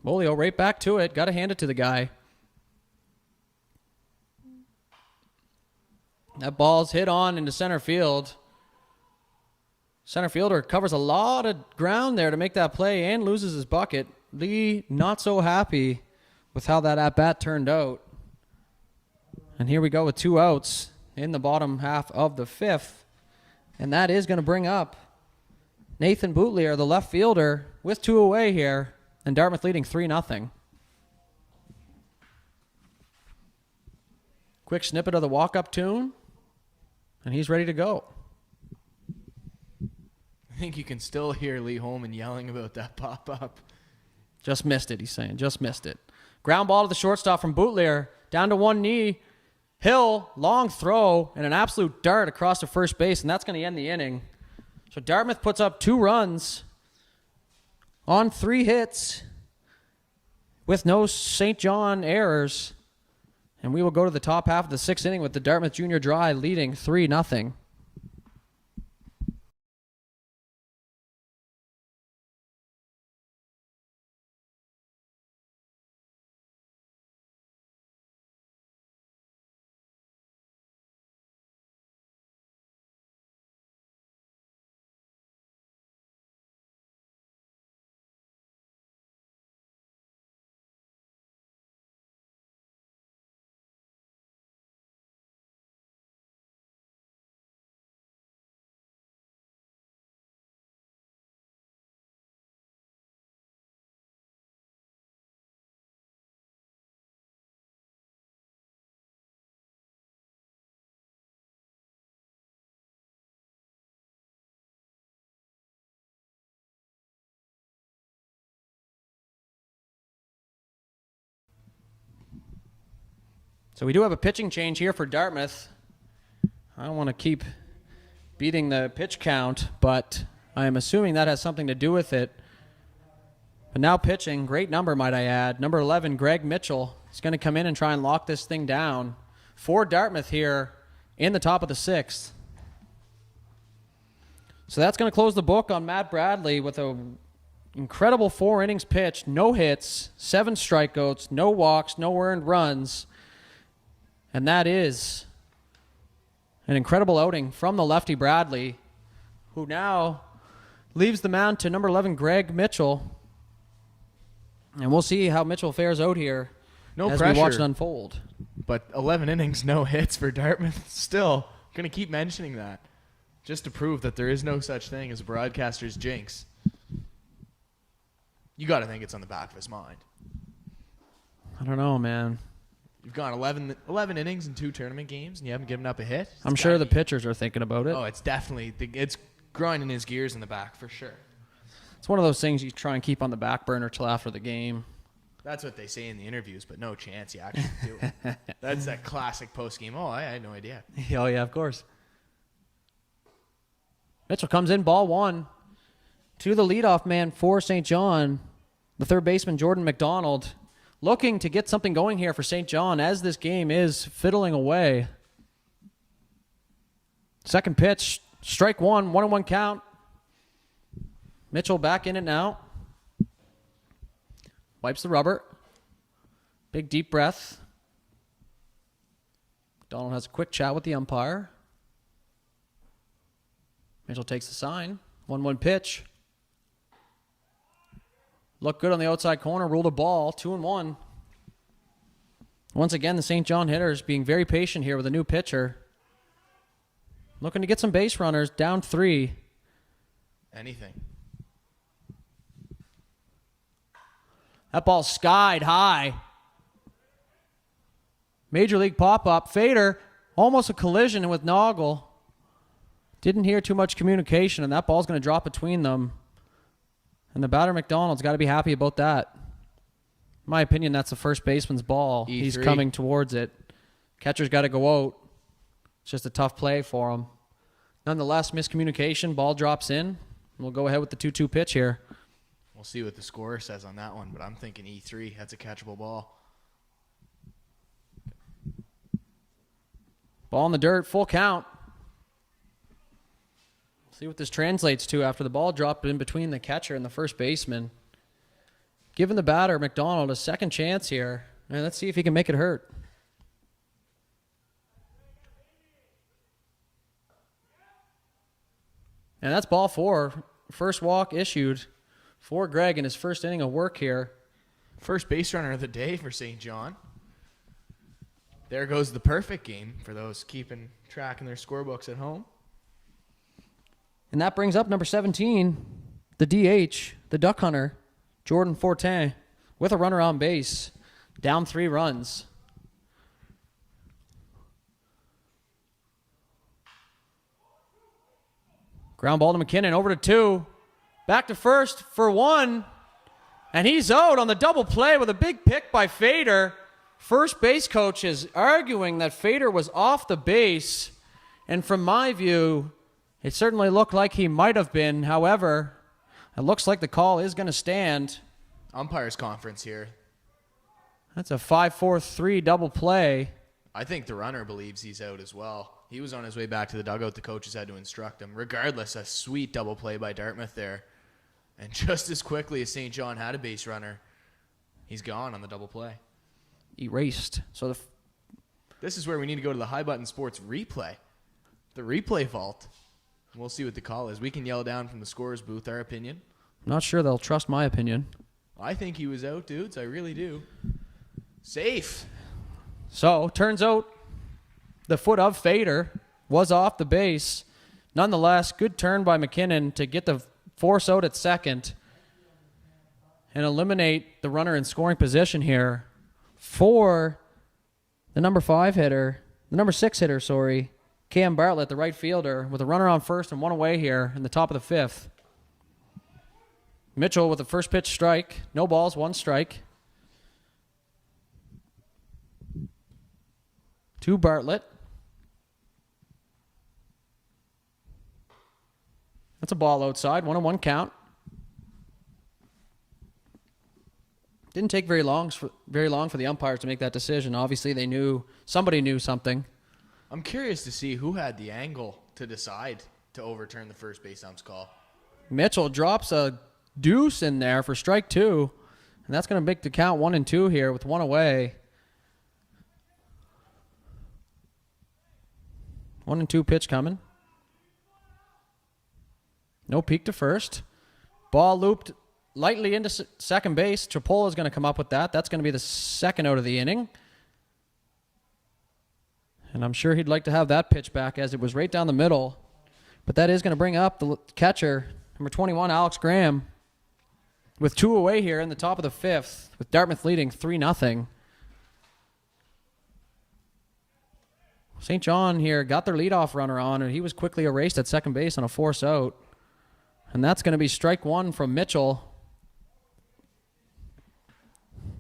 Bolio right back to it. Got to hand it to the guy. That ball's hit on into center field. Center fielder covers a lot of ground there to make that play and loses his bucket. Lee not so happy with how that at-bat turned out. And here we go with 2 outs in the bottom half of the fifth. And that is going to bring up Nathan Boutlier, the left fielder, with 2 away here. And Dartmouth leading 3-0. Quick snippet of the walk-up tune. And he's ready to go. I think you can still hear Lee Holman yelling about that pop-up. Just missed it, he's saying. Just missed it. Ground ball to the shortstop from Boutlier. Down to one knee. Hill, long throw, and an absolute dart across to first base, and that's going to end the inning. So Dartmouth puts up 2 runs on 3 hits with no St. John errors. And we will go to the top half of the 6th inning with the Dartmouth Junior Dry leading 3-0. So we do have a pitching change here for Dartmouth. I don't want to keep beating the pitch count, but I am assuming that has something to do with it. But now pitching, great number, might I add. Number 11, Greg Mitchell, is going to come in and try and lock this thing down for Dartmouth here in the top of the 6th. So that's going to close the book on Matt Bradley with an incredible 4 innings pitched, no hits, 7 strikeouts, no walks, no earned runs. And that is an incredible outing from the lefty Bradley, who now leaves the mound to number 11, Greg Mitchell. And we'll see how Mitchell fares out here as we watch it unfold. But 11 innings, no hits for Dartmouth. Still going to keep mentioning that just to prove that there is no such thing as a broadcaster's jinx. You got to think it's on the back of his mind. I don't know, man. You've gone 11 innings in 2 tournament games, and you haven't given up a hit? I'm sure the pitchers are thinking about it. Oh, it's definitely it's grinding his gears in the back for sure. It's one of those things you try and keep on the back burner till after the game. That's what they say in the interviews, but no chance you actually do it. That's that classic post-game. Oh, I had no idea. Oh, yeah, of course. Mitchell comes in, ball 1 to the leadoff man for St. John, the third baseman, Jordan McDonald, looking to get something going here for St. John as this game is fiddling away. Second pitch, strike 1, 1-1 count. Mitchell back in it now. Wipes the rubber. Big deep breath. McDonald has a quick chat with the umpire. Mitchell takes the sign. 1-1 pitch. Looked good on the outside corner. Ruled a ball. 2-1. Once again, the St. John hitters being very patient here with a new pitcher. Looking to get some base runners. Down 3. Anything. That ball skied high. Major League pop-up. Fader, almost a collision with Noggle. Didn't hear too much communication, and that ball's going to drop between them. And the batter, McDonald's, got to be happy about that. In my opinion, that's the first baseman's ball. E3. He's coming towards it. Catcher's got to go out. It's just a tough play for him. Nonetheless, miscommunication. Ball drops in. We'll go ahead with the 2-2 pitch here. We'll see what the scorer says on that one, but I'm thinking E3. That's a catchable ball. Ball in the dirt, full count. See what this translates to after the ball dropped in between the catcher and the first baseman. Giving the batter, McDonald, a second chance here. And let's see if he can make it hurt. And that's ball 4. First walk issued for Greg in his first inning of work here. First base runner of the day for St. John. There goes the perfect game for those keeping track in their scorebooks at home. And that brings up number 17, the DH, the Duck Hunter, Jordan Fortin, with a runner on base, down 3 runs. Ground ball to McKinnon, over to 2. Back to first for 1. And he's out on the double play with a big pick by Fader. First base coach is arguing that Fader was off the base. And from my view, it certainly looked like he might have been. However, it looks like the call is going to stand. Umpire's conference here. That's a 5-4-3 double play. I think the runner believes he's out as well. He was on his way back to the dugout. The coaches had to instruct him. Regardless, a sweet double play by Dartmouth there. And just as quickly as St. John had a base runner, he's gone on the double play. Erased. So this is where we need to go to the High Button Sports replay. The replay vault. We'll see what the call is. We can yell down from the scorer's booth our opinion. I'm not sure they'll trust my opinion. I think he was out, dudes. I really do. Safe. So, turns out the foot of Fader was off the base. Nonetheless, good turn by McKinnon to get the force out at second and eliminate the runner in scoring position here for the number 6 hitter, Cam Bartlett, the right fielder, with a runner on first and 1 away here in the top of the 5th. Mitchell with a first pitch strike. No balls, 1 strike. to Bartlett. That's a ball outside. 1-1 count. Didn't take very long for the umpires to make that decision. Obviously, somebody knew something. I'm curious to see who had the angle to decide to overturn the first base ump's call. Mitchell drops a deuce in there for strike 2, and that's going to make the count 1-2 here with 1 away. 1-2 pitch coming. No peek to first. Ball looped lightly into second base. Chapola's going to come up with that. That's going to be the second out of the inning. And I'm sure he'd like to have that pitch back as it was right down the middle. But that is going to bring up the catcher, number 21, Alex Graham, with 2 away here in the top of the 5th, with Dartmouth leading 3-0. St. John here got their leadoff runner on, and he was quickly erased at second base on a force out. And that's going to be strike 1 from Mitchell.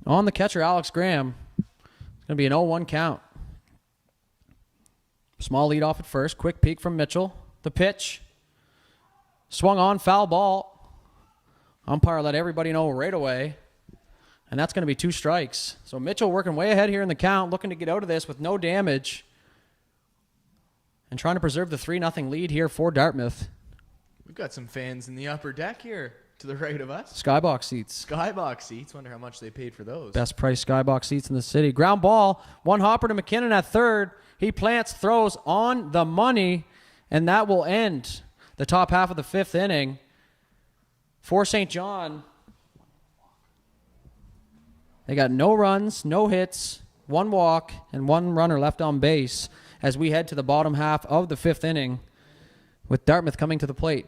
On the catcher, Alex Graham. It's going to be an 0-1 count. Small lead off at first. Quick peek from Mitchell. The pitch. Swung on, foul ball. Umpire let everybody know right away. And that's going to be 2 strikes. So Mitchell working way ahead here in the count, looking to get out of this with no damage. And trying to preserve the 3-0 lead here for Dartmouth. We've got some fans in the upper deck here to the right of us. Skybox seats. Skybox seats. Wonder how much they paid for those. Best price skybox seats in the city. Ground ball. One hopper to McKinnon at third. He plants, throws on the money, and that will end the top half of the 5th inning for St. John. They got no runs, no hits, 1 walk, and 1 runner left on base as we head to the bottom half of the 5th inning with Dartmouth coming to the plate.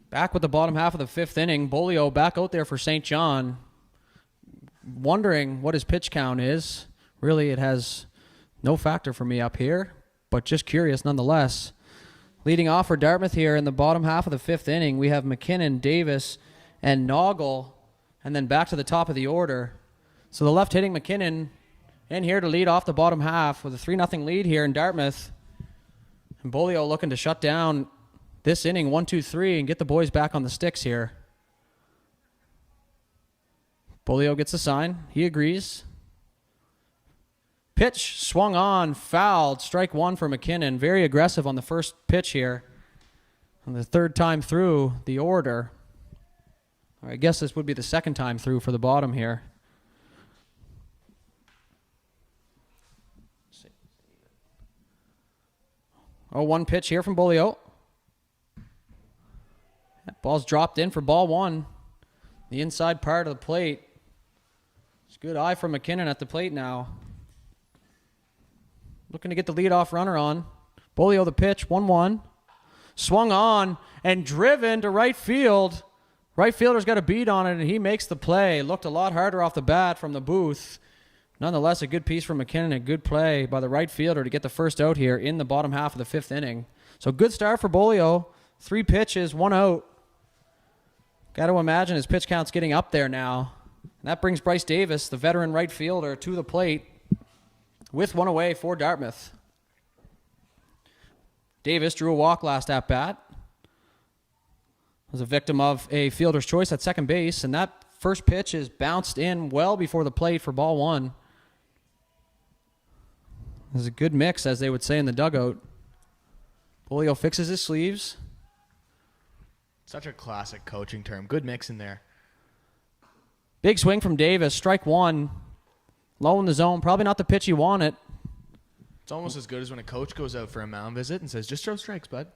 Back with the bottom half of the 5th inning. Bolio back out there for St. John. Wondering what his pitch count is. Really, it has no factor for me up here, but just curious nonetheless. Leading off for Dartmouth here in the bottom half of the 5th inning, we have McKinnon, Davis, and Noggle, and then back to the top of the order. So the left-hitting McKinnon in here to lead off the bottom half with a 3-0 lead here in Dartmouth. And Bolio looking to shut down this inning, 1-2-3, and get the boys back on the sticks here. Bolio gets a sign. He agrees. Pitch swung on, fouled. Strike 1 for McKinnon. Very aggressive on the first pitch here. On the 3rd time through the order. Or I guess this would be the 2nd time through for the bottom here. Oh, 1 pitch here from Bolio. That ball's dropped in for ball 1. The inside part of the plate. It's a good eye from McKinnon at the plate now. Looking to get the leadoff runner on. Bolio the pitch, 1-1. Swung on and driven to right field. Right fielder's got a beat on it, and he makes the play. Looked a lot harder off the bat from the booth. Nonetheless, a good piece from McKinnon, a good play by the right fielder to get the first out here in the bottom half of the 5th inning. So good start for Bolio. 3 pitches, 1 out. Got to imagine his pitch count's getting up there now. And that brings Bryce Davis, the veteran right fielder, to the plate with 1 away for Dartmouth. Davis drew a walk last at bat. Was a victim of a fielder's choice at second base, and that first pitch is bounced in well before the plate for ball 1. This is a good mix, as they would say in the dugout. Bolio fixes his sleeves. Such a classic coaching term. Good mix in there. Big swing from Davis. Strike 1. Low in the zone. Probably not the pitch he wanted. It's almost as good as when a coach goes out for a mound visit and says, just throw strikes, bud.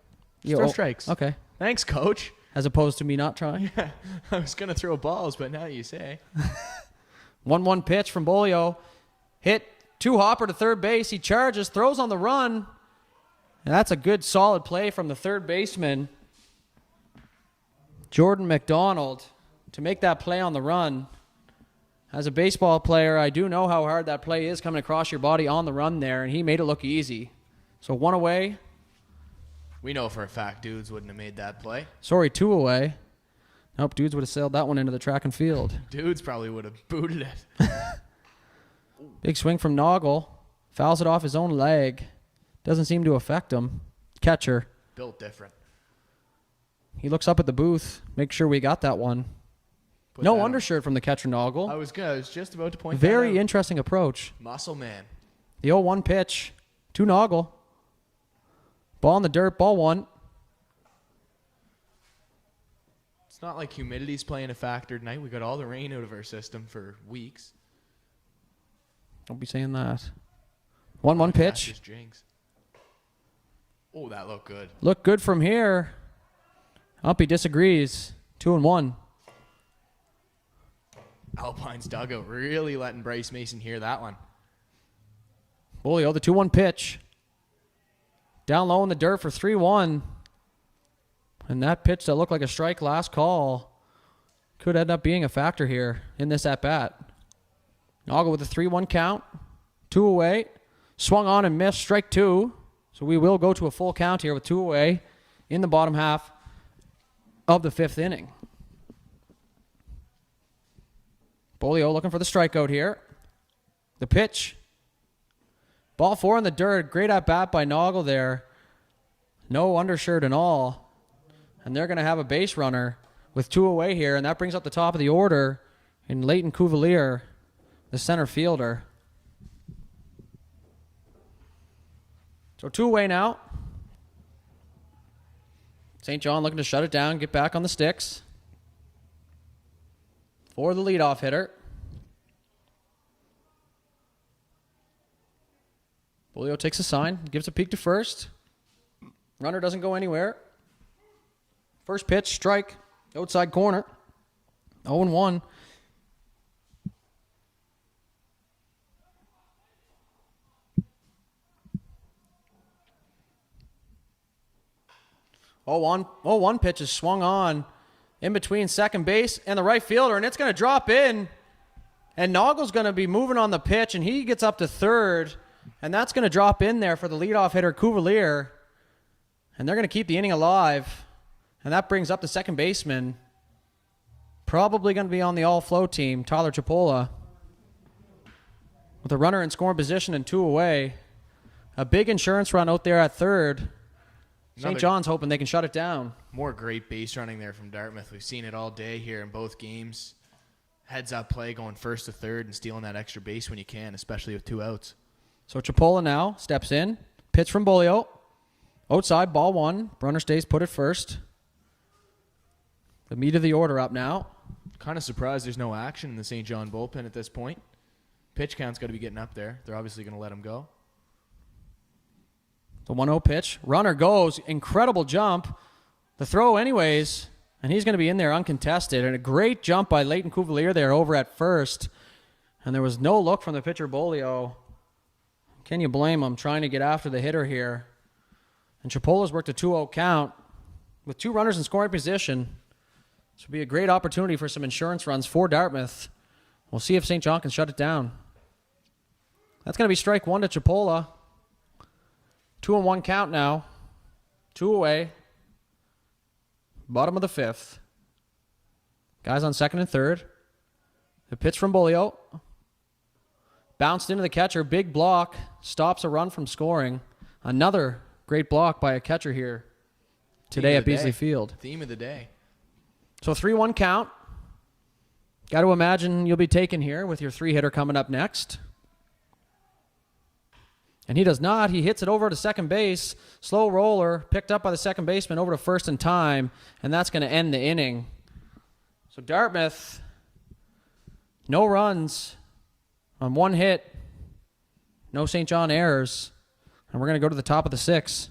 Just throw strikes. Okay. Thanks, coach. As opposed to me not trying. Yeah, I was going to throw balls, but now you say. 1-1 pitch from Bolio. Hit 2-hopper to third base. He charges, throws on the run. And that's a good, solid play from the third baseman, Jordan McDonald, to make that play on the run. As a baseball player, I do know how hard that play is coming across your body on the run there, and he made it look easy. So 1 away. We know for a fact Dudes wouldn't have made that play. Sorry, 2 away. Nope, Dudes would have sailed that one into the track and field. Dudes probably would have booted it. Big swing from Noggle. Fouls it off his own leg. Doesn't seem to affect him. Catcher. Built different. He looks up at the booth. Make sure we got that one. No undershirt from the catcher, Noggle. I was just about to point Very that out. interesting approach. Muscle man. The 0-1 pitch to Noggle. Ball in the dirt, ball 1. It's not like humidity's playing a factor tonight. We got all the rain out of our system for weeks. Don't be saying that. 1-1 pitch. Just jinx. Oh, that looked good. Look good from here. Uppy disagrees. 2-1. Alpine's dugout really letting Bryce Mason hear that one. Bolio, the 2-1 pitch. Down low in the dirt for 3-1. And that pitch that looked like a strike last call could end up being a factor here in this at-bat. Noggle with a 3-1 count. 2 away. Swung on and missed. Strike 2. So we will go to a full count here with 2 away in the bottom half of the 5th inning. Bolio looking for the strikeout here. The pitch. Ball 4 in the dirt. Great at-bat by Noggle there. No undershirt and all. And they're going to have a base runner with 2 away here, and that brings up the top of the order in Leighton Cuvalier, the center fielder. So 2 away now. St. John looking to shut it down, get back on the sticks for the leadoff hitter. Bolio takes a sign, gives a peek to first. Runner doesn't go anywhere. First pitch, strike, outside corner. 0-1. One pitch is swung on in between second base and the right fielder, and it's going to drop in. And Noggle's going to be moving on the pitch, and he gets up to third, and that's going to drop in there for the leadoff hitter, Cuvalier. And they're going to keep the inning alive. And that brings up the second baseman. Probably going to be on the all-flow team, Tyler Chipola. With a runner in scoring position and 2 away. A big insurance run out there at third. St. John's hoping they can shut it down. More great base running there from Dartmouth. We've seen it all day here in both games. Heads-up play going first to third and stealing that extra base when you can, especially with 2 outs. So Chipola now steps in. Pitch from Bolio. Outside, ball 1. Runner stays put at first. The meat of the order up now. Kind of surprised there's no action in the St. John bullpen at this point. Pitch count's got to be getting up there. They're obviously going to let him go. The 1-0 pitch. Runner goes. Incredible jump. The throw anyways. And he's going to be in there uncontested. And a great jump by Leighton Cuvelier there over at first. And there was no look from the pitcher, Bolio. Can you blame him trying to get after the hitter here? And Chipola's worked a 2-0 count with 2 runners in scoring position. This would be a great opportunity for some insurance runs for Dartmouth. We'll see if St. John can shut it down. That's going to be strike 1 to Chipola. 2-1 count now. 2 away. Bottom of the 5th. Guys on second and third. The pitch from Bolio. Bounced into the catcher. Big block. Stops a run from scoring. Another great block by a catcher here today at Beasley Field. Theme of the day. So 3-1 count. Got to imagine you'll be taken here with your 3-hitter coming up next. And he does not. He hits it over to second base. Slow roller, picked up by the second baseman over to first in time, and that's going to end the inning. So Dartmouth, no runs on 1 hit, no St. John errors, and we're going to go to the top of the 6th.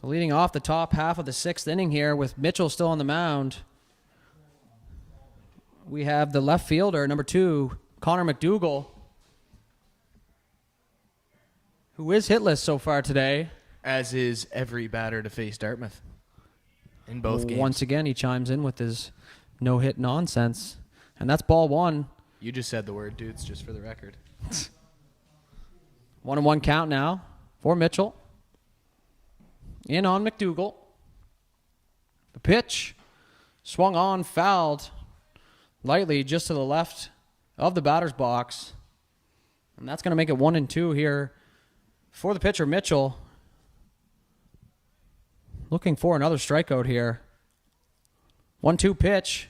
So leading off the top half of the 6th inning here with Mitchell still on the mound, we have the left fielder, number 2, Connor McDougall, who is hitless so far today. As is every batter to face Dartmouth in both games. Once again, he chimes in with his no-hit nonsense. And that's ball 1. You just said the word, dudes, just for the record. 1-1 count now for Mitchell. In on McDougall. The pitch swung on, fouled lightly just to the left of the batter's box. And that's going to make it 1-2 here for the pitcher, Mitchell. Looking for another strikeout here. 1-2 pitch.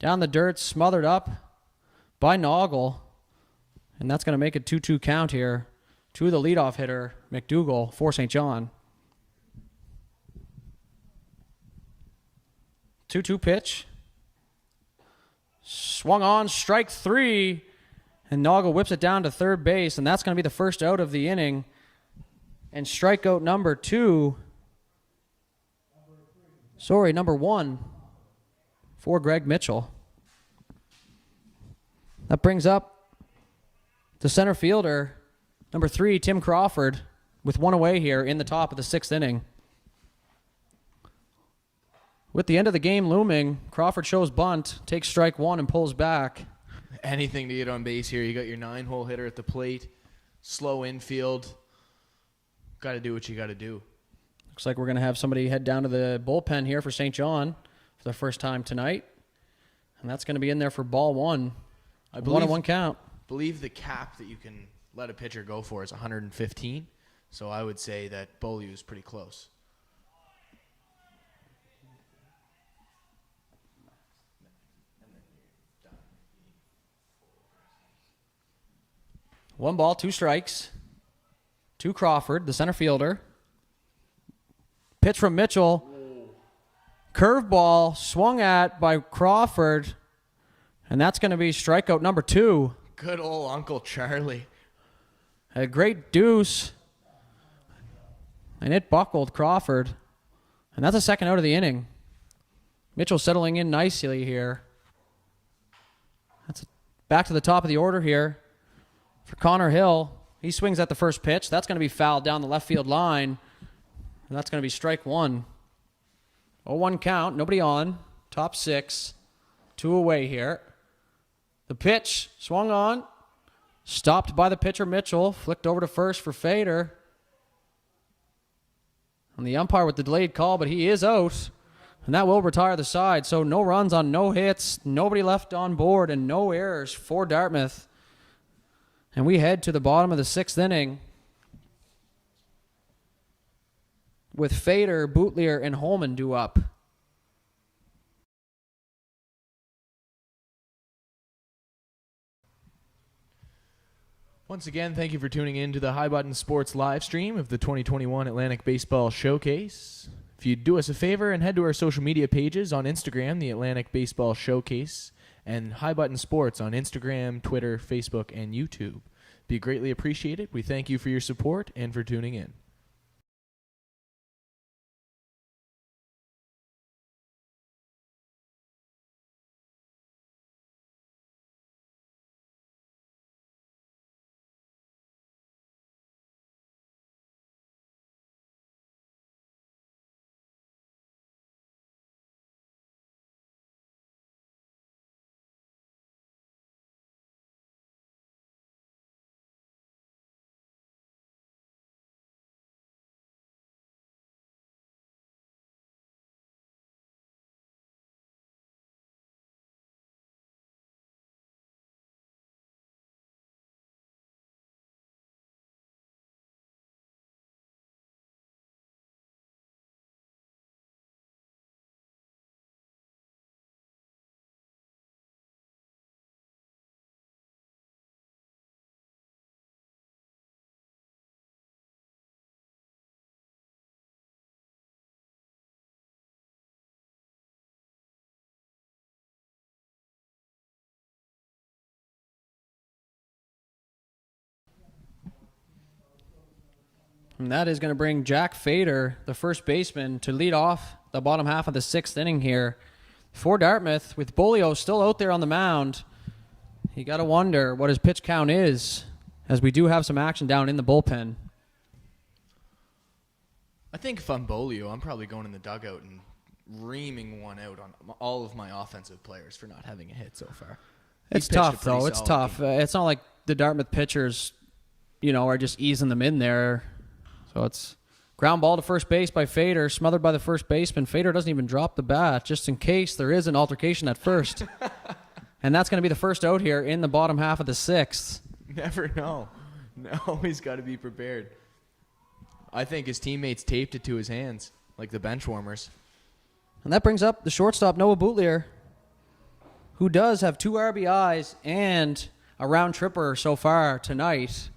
Down the dirt, smothered up by Noggle. And that's going to make it 2-2 count here to the leadoff hitter, McDougall, for St. John. 2-2 pitch. Swung on, strike 3. And Noggle whips it down to third base. And that's going to be the first out of the inning. And strikeout number 2. Number 1 for Greg Mitchell. That brings up the center fielder, number 3, Tim Crawford, with 1 away here in the top of the 6th inning. With the end of the game looming, Crawford shows bunt, takes strike 1 and pulls back. Anything to get on base here. You got your 9-hole hitter at the plate. Slow infield. Got to do what you got to do. Looks like we're going to have somebody head down to the bullpen here for St. John for the first time tonight. And that's going to be in there for ball 1. I believe 1-1 count. Believe the cap that you can let a pitcher go for is 115. So I would say that Beaulieu is pretty close. One ball, 2 strikes. To Crawford, the center fielder. Pitch from Mitchell. Curveball swung at by Crawford. And that's going to be strikeout number 2. Good old Uncle Charlie. A great deuce. And it buckled Crawford. And that's a second out of the inning. Mitchell settling in nicely here. That's back to the top of the order here for Connor Hill. He swings at the first pitch. That's going to be fouled down the left field line. And that's going to be strike one. 0-1 count. Nobody on. Top 6. 2 away here. The pitch swung on. Stopped by the pitcher Mitchell. Flicked over to first for Fader. And the umpire with the delayed call, but he is out. And that will retire the side. So no runs on no hits. Nobody left on board and no errors for Dartmouth. And we head to the bottom of the 6th inning with Fader, Boutlier, and Holman due up. Once again, thank you for tuning in to the High Button Sports live stream of the 2021 Atlantic Baseball Showcase. If you'd do us a favor and head to our social media pages on Instagram, the Atlantic Baseball Showcase, and High Button Sports on Instagram, Twitter, Facebook, and YouTube. Be greatly appreciated. We thank you for your support and for tuning in. And that is going to bring Jack Fader, the first baseman, to lead off the bottom half of the 6th inning here for Dartmouth. With Bolio still out there on the mound, you got to wonder what his pitch count is, as we do have some action down in the bullpen. I think if I'm Bolio, I'm probably going in the dugout and reaming one out on all of my offensive players for not having a hit so far. It's tough, though. It's tough. It's not like the Dartmouth pitchers, are just easing them in there. So it's ground ball to first base by Fader, smothered by the first baseman. Fader doesn't even drop the bat, just in case there is an altercation at first. And that's going to be the first out here in the bottom half of the 6th. Never know. Always got to be prepared. I think his teammates taped it to his hands, like the bench warmers. And that brings up the shortstop, Noah Boutlier, who does have 2 RBIs and a round tripper so far tonight.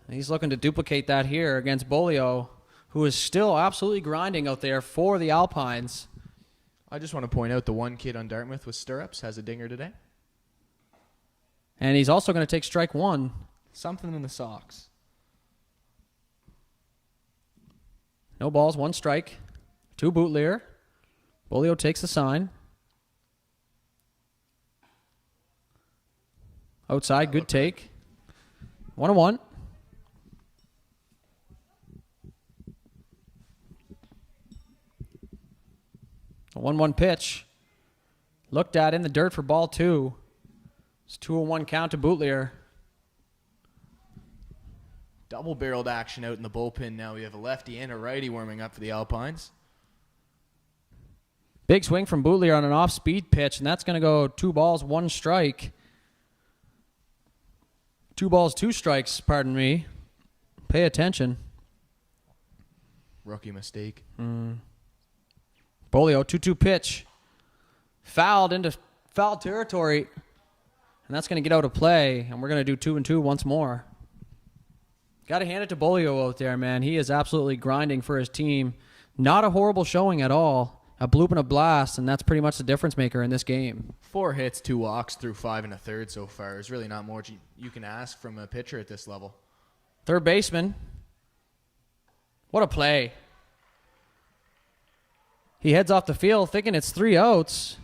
He's looking to duplicate that here against Bolio, who is still absolutely grinding out there for the Alpines. I just want to point out the one kid on Dartmouth with stirrups has a dinger today. And he's also going to take strike 1. Something in the socks. No balls, 1 strike. 2 Boutlier. Bolio takes the sign. Outside, good take. 1-1. A 1-1 pitch. Looked at in the dirt for ball 2. It's 2-1 count to Boutlier. Double-barreled action out in the bullpen now. We have a lefty and a righty warming up for the Alpines. Big swing from Boutlier on an off-speed pitch, and that's going to go 2 balls, 1 strike. 2 balls, 2 strikes, pardon me. Pay attention. Rookie mistake. Bolio, 2-2 pitch. Fouled into foul territory. And that's going to get out of play. And we're going to do 2-2 once more. Got to hand it to Bolio out there, man. He is absolutely grinding for his team. Not a horrible showing at all. a bloop and a blast, and that's pretty much the difference maker in this game. 4 hits, 2 walks through 5 1/3 so far. There's really not more you can ask from a pitcher at this level. Third baseman. What a play. He heads off the field thinking it's 3 outs.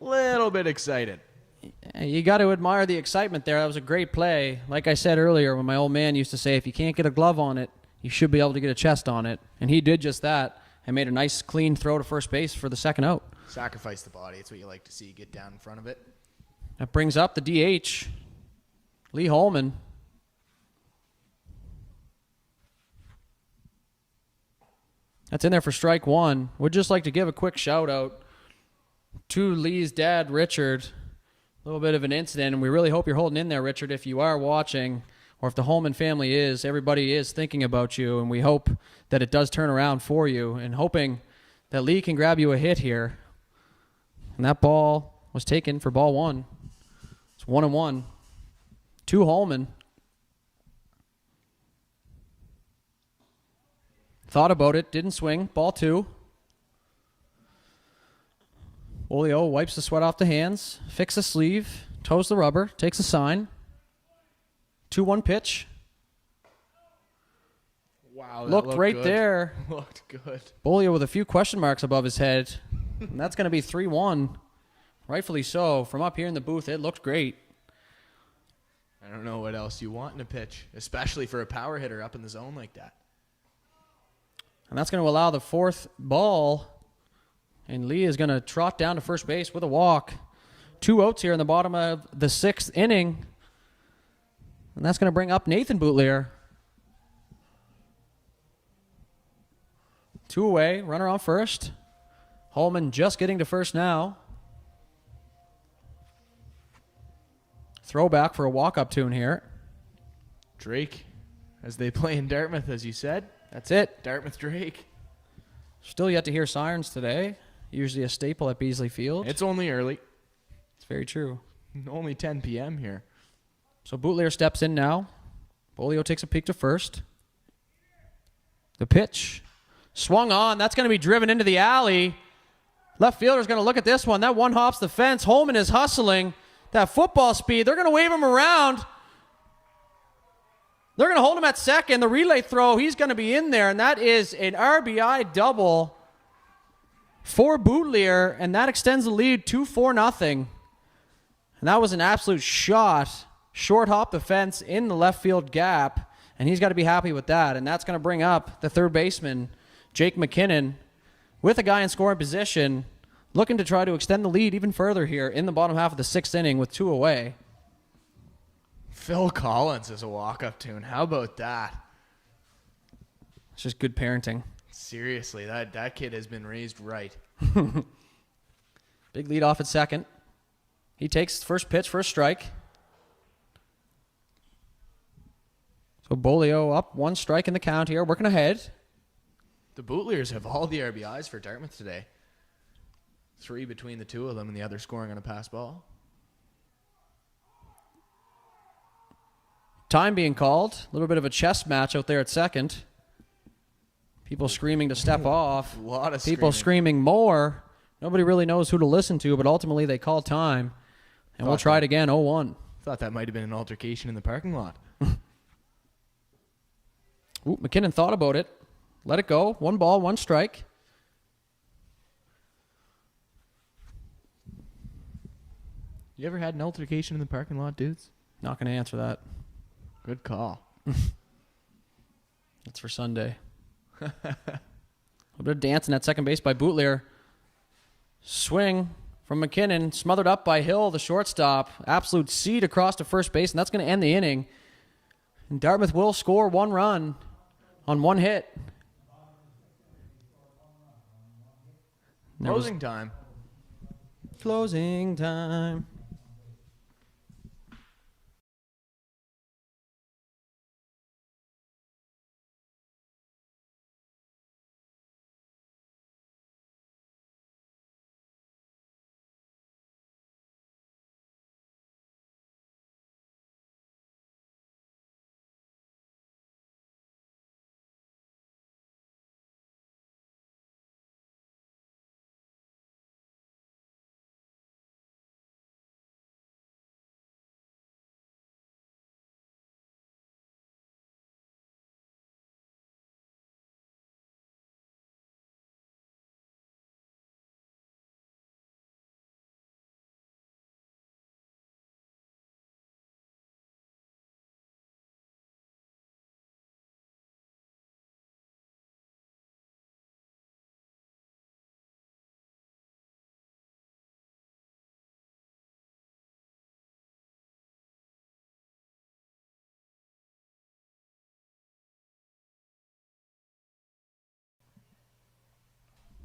Little bit excited. You got to admire the excitement there. That was a great play. Like I said earlier, when my old man used to say, if you can't get a glove on it, you should be able to get a chest on it. And he did just that and made a nice, clean throw to first base for the second out. Sacrifice the body. It's what you like to see. Get down in front of it. That brings up the DH, Lee Holman. That's in there for strike one. Would just like to give a quick shout out to Lee's dad, Richard. A little bit of an incident, and we really hope you're holding in there, Richard, if you are watching, or if the Holman family is. Everybody is thinking about you, and we hope that it does turn around for you, and hoping that Lee can grab you a hit here. And that ball was taken for ball one. It's 1-1 to Holman. Thought about it, didn't swing. Ball 2. Olio wipes the sweat off the hands, fixes the sleeve, toes the rubber, takes a sign. 2-1 pitch. Wow, that Looked right good. there. Looked good. Bolio with a few question marks above his head. And that's going to be 3-1. Rightfully so. From up here in the booth, it looked great. I don't know what else you want in a pitch, especially for a power hitter up in the zone like that. And that's going to allow the 4th ball. And Lee is going to trot down to first base with a walk. 2 outs here in the bottom of the 6th inning. And that's going to bring up Nathan Boutlier. 2 away, runner on first. Holman just getting to first now. Throwback for a walk-up tune here. Drake, as they play in Dartmouth, as you said. That's it. Dartmouth Drake. Still yet to hear sirens today. Usually a staple at Beasley Field. It's only early. It's very true. Only 10 p.m. here. So Boutlier steps in now. Bolio takes a peek to first. The pitch. Swung on. That's going to be driven into the alley. Left fielder's going to look at this one. That one hops the fence. Holman is hustling. That football speed. They're going to wave him around. They're going to hold him at second. The relay throw, he's going to be in there. And that is an RBI double for Boutlier. And that extends the lead 2-4-0. And that was an absolute shot. Short hop the fence in the left field gap. And he's got to be happy with that. And that's going to bring up the third baseman, Jake McKinnon, with a guy in scoring position, looking to try to extend the lead even further here in the bottom half of the 6th inning with 2 away. Phil Collins is a walk-up tune. How about that? It's just good parenting. Seriously, that kid has been raised right. Big lead off at second. He takes first pitch for a strike. So Bolio up 1 strike in the count here, working ahead. The Bootliers have all the RBIs for Dartmouth today. 3 between the 2 of them and the other scoring on a pass ball. Time being called. A little bit of a chess match out there at second. People screaming to step off. A lot of People screaming more. Nobody really knows who to listen to, but ultimately they call time. And we'll try it again, 0-1. Thought that might have been an altercation in the parking lot. Ooh, McKinnon thought about it. Let it go. 1 ball, 1 strike. You ever had an altercation in the parking lot, dudes? Not going to answer that. Good call. That's for Sunday. A little bit of dancing at second base by Boutlier. Swing from McKinnon, smothered up by Hill, the shortstop. Absolute seed across to first base, and that's going to end the inning. And Dartmouth will score 1 run on 1 hit. Closing time. Closing time.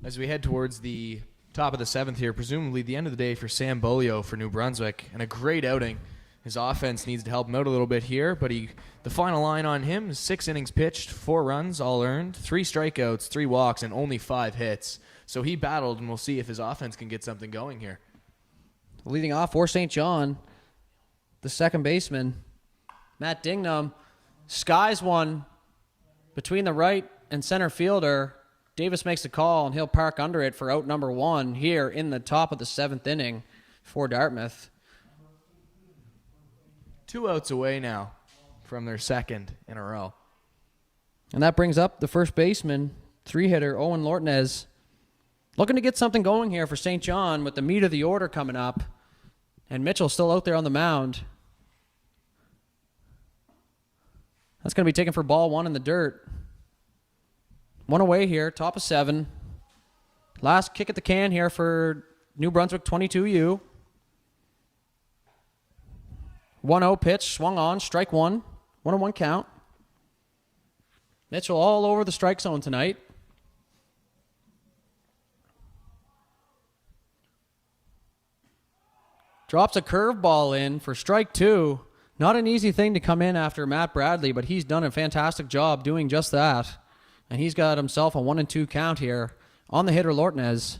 As we head towards the top of the 7th here, presumably the end of the day for Sam Bolio for New Brunswick, and a great outing. His offense needs to help him out a little bit here, but the final line on him is 6 innings pitched, 4 runs, all earned, 3 strikeouts, 3 walks, and only 5 hits. So he battled, and we'll see if his offense can get something going here. Leading off for St. John, the second baseman, Matt Dingnam, skies one between the right and center fielder. Davis makes the call, and he'll park under it for out number 1 here in the top of the 7th inning for Dartmouth. 2 outs away now from their second in a row. And that brings up the first baseman, 3-hitter Owen Lortnez. Looking to get something going here for St. John with the meat of the order coming up. And Mitchell still out there on the mound. That's going to be taken for ball 1 in the dirt. 1 away here, top of 7. Last kick at the can here for New Brunswick 22U. 1-0 pitch, swung on, strike 1. 1-1 count. Mitchell all over the strike zone tonight. Drops a curveball in for strike 2. Not an easy thing to come in after Matt Bradley, but he's done a fantastic job doing just that. And he's got himself a 1-2 count here on the hitter Lortnez.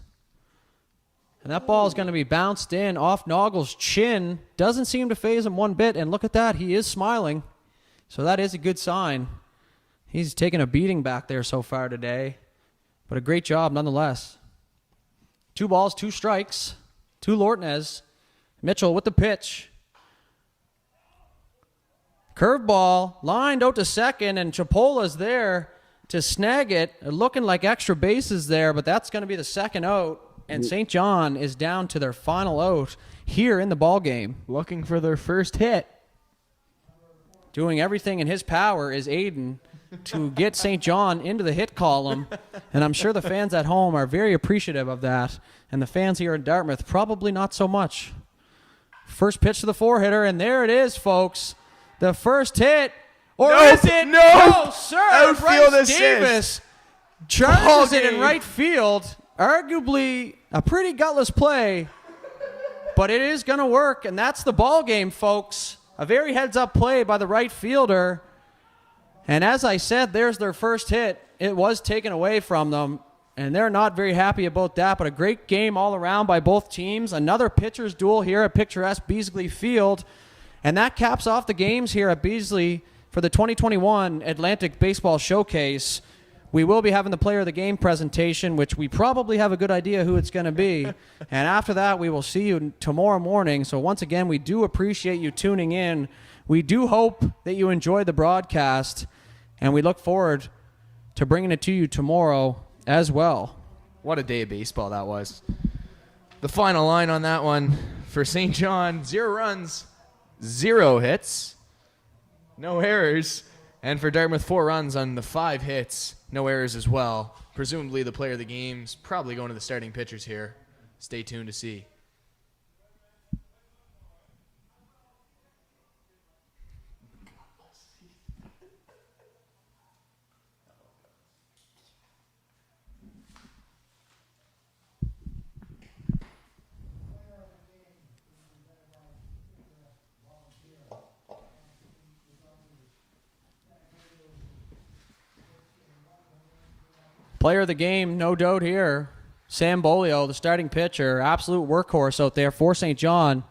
And that ball is going to be bounced in off Noggle's chin. Doesn't seem to faze him one bit. And look at that. He is smiling. So that is a good sign. He's taken a beating back there so far today. But a great job nonetheless. 2 balls, 2 strikes to Lortnez. Mitchell with the pitch. Curveball lined out to second, and Chapola's there to snag it. Looking like extra bases there, but that's going to be the second out. And St. John is down to their final out here in the ball game. Looking for their first hit. Doing everything in his power is Aiden to get St. John into the hit column. And I'm sure the fans at home are very appreciative of that. And the fans here in Dartmouth probably not so much. First pitch to the 4-hitter, and there it is, folks. The first hit. Or No, is it? no. Sir. Outfield Bryce assist. Davis charges it in right field. Arguably a pretty gutless play, but it is going to work, and that's the ball game, folks. A very heads-up play by the right fielder. And as I said, there's their first hit. It was taken away from them, and they're not very happy about that, but a great game all around by both teams. Another pitcher's duel here at picturesque Beasley Field, and that caps off the games here at Beasley for the 2021 Atlantic Baseball Showcase. We will be having the player of the game presentation, which we probably have a good idea who it's going to be. And after that, we will see you tomorrow morning. So once again, we do appreciate you tuning in. We do hope that you enjoyed the broadcast, and we look forward to bringing it to you tomorrow as well. What a day of baseball that was. The final line on that one for St. John, 0 runs, 0 hits, no errors. And for Dartmouth, 4 runs on the 5 hits, no errors as well. Presumably the player of the game's probably going to the starting pitchers here. Stay tuned to see. Player of the game, no doubt here. Sam Bolio, the starting pitcher, absolute workhorse out there for St. John.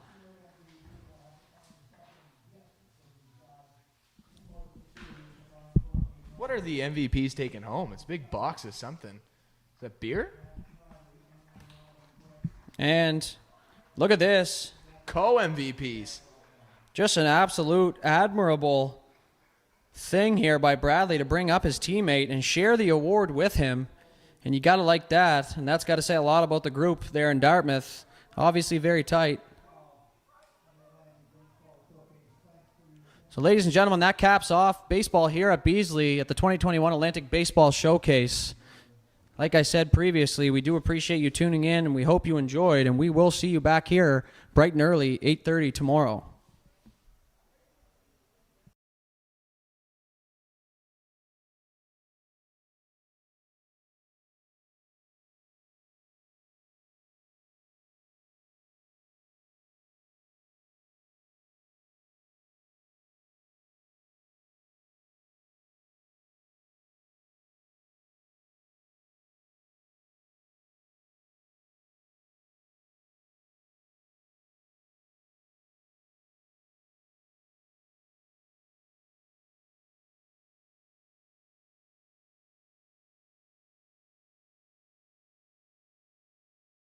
What are the MVPs taking home? It's a big box of something. Is that beer? And look at this. Co-MVPs. Just an absolute admirable thing here by Bradley to bring up his teammate and share the award with him. And you got to like that. And that's got to say a lot about the group there in Dartmouth. Obviously very tight. So ladies and gentlemen, that caps off baseball here at Beasley at the 2021 Atlantic Baseball Showcase. Like I said previously, we do appreciate you tuning in, and we hope you enjoyed. And we will see you back here bright and early, 8:30 tomorrow.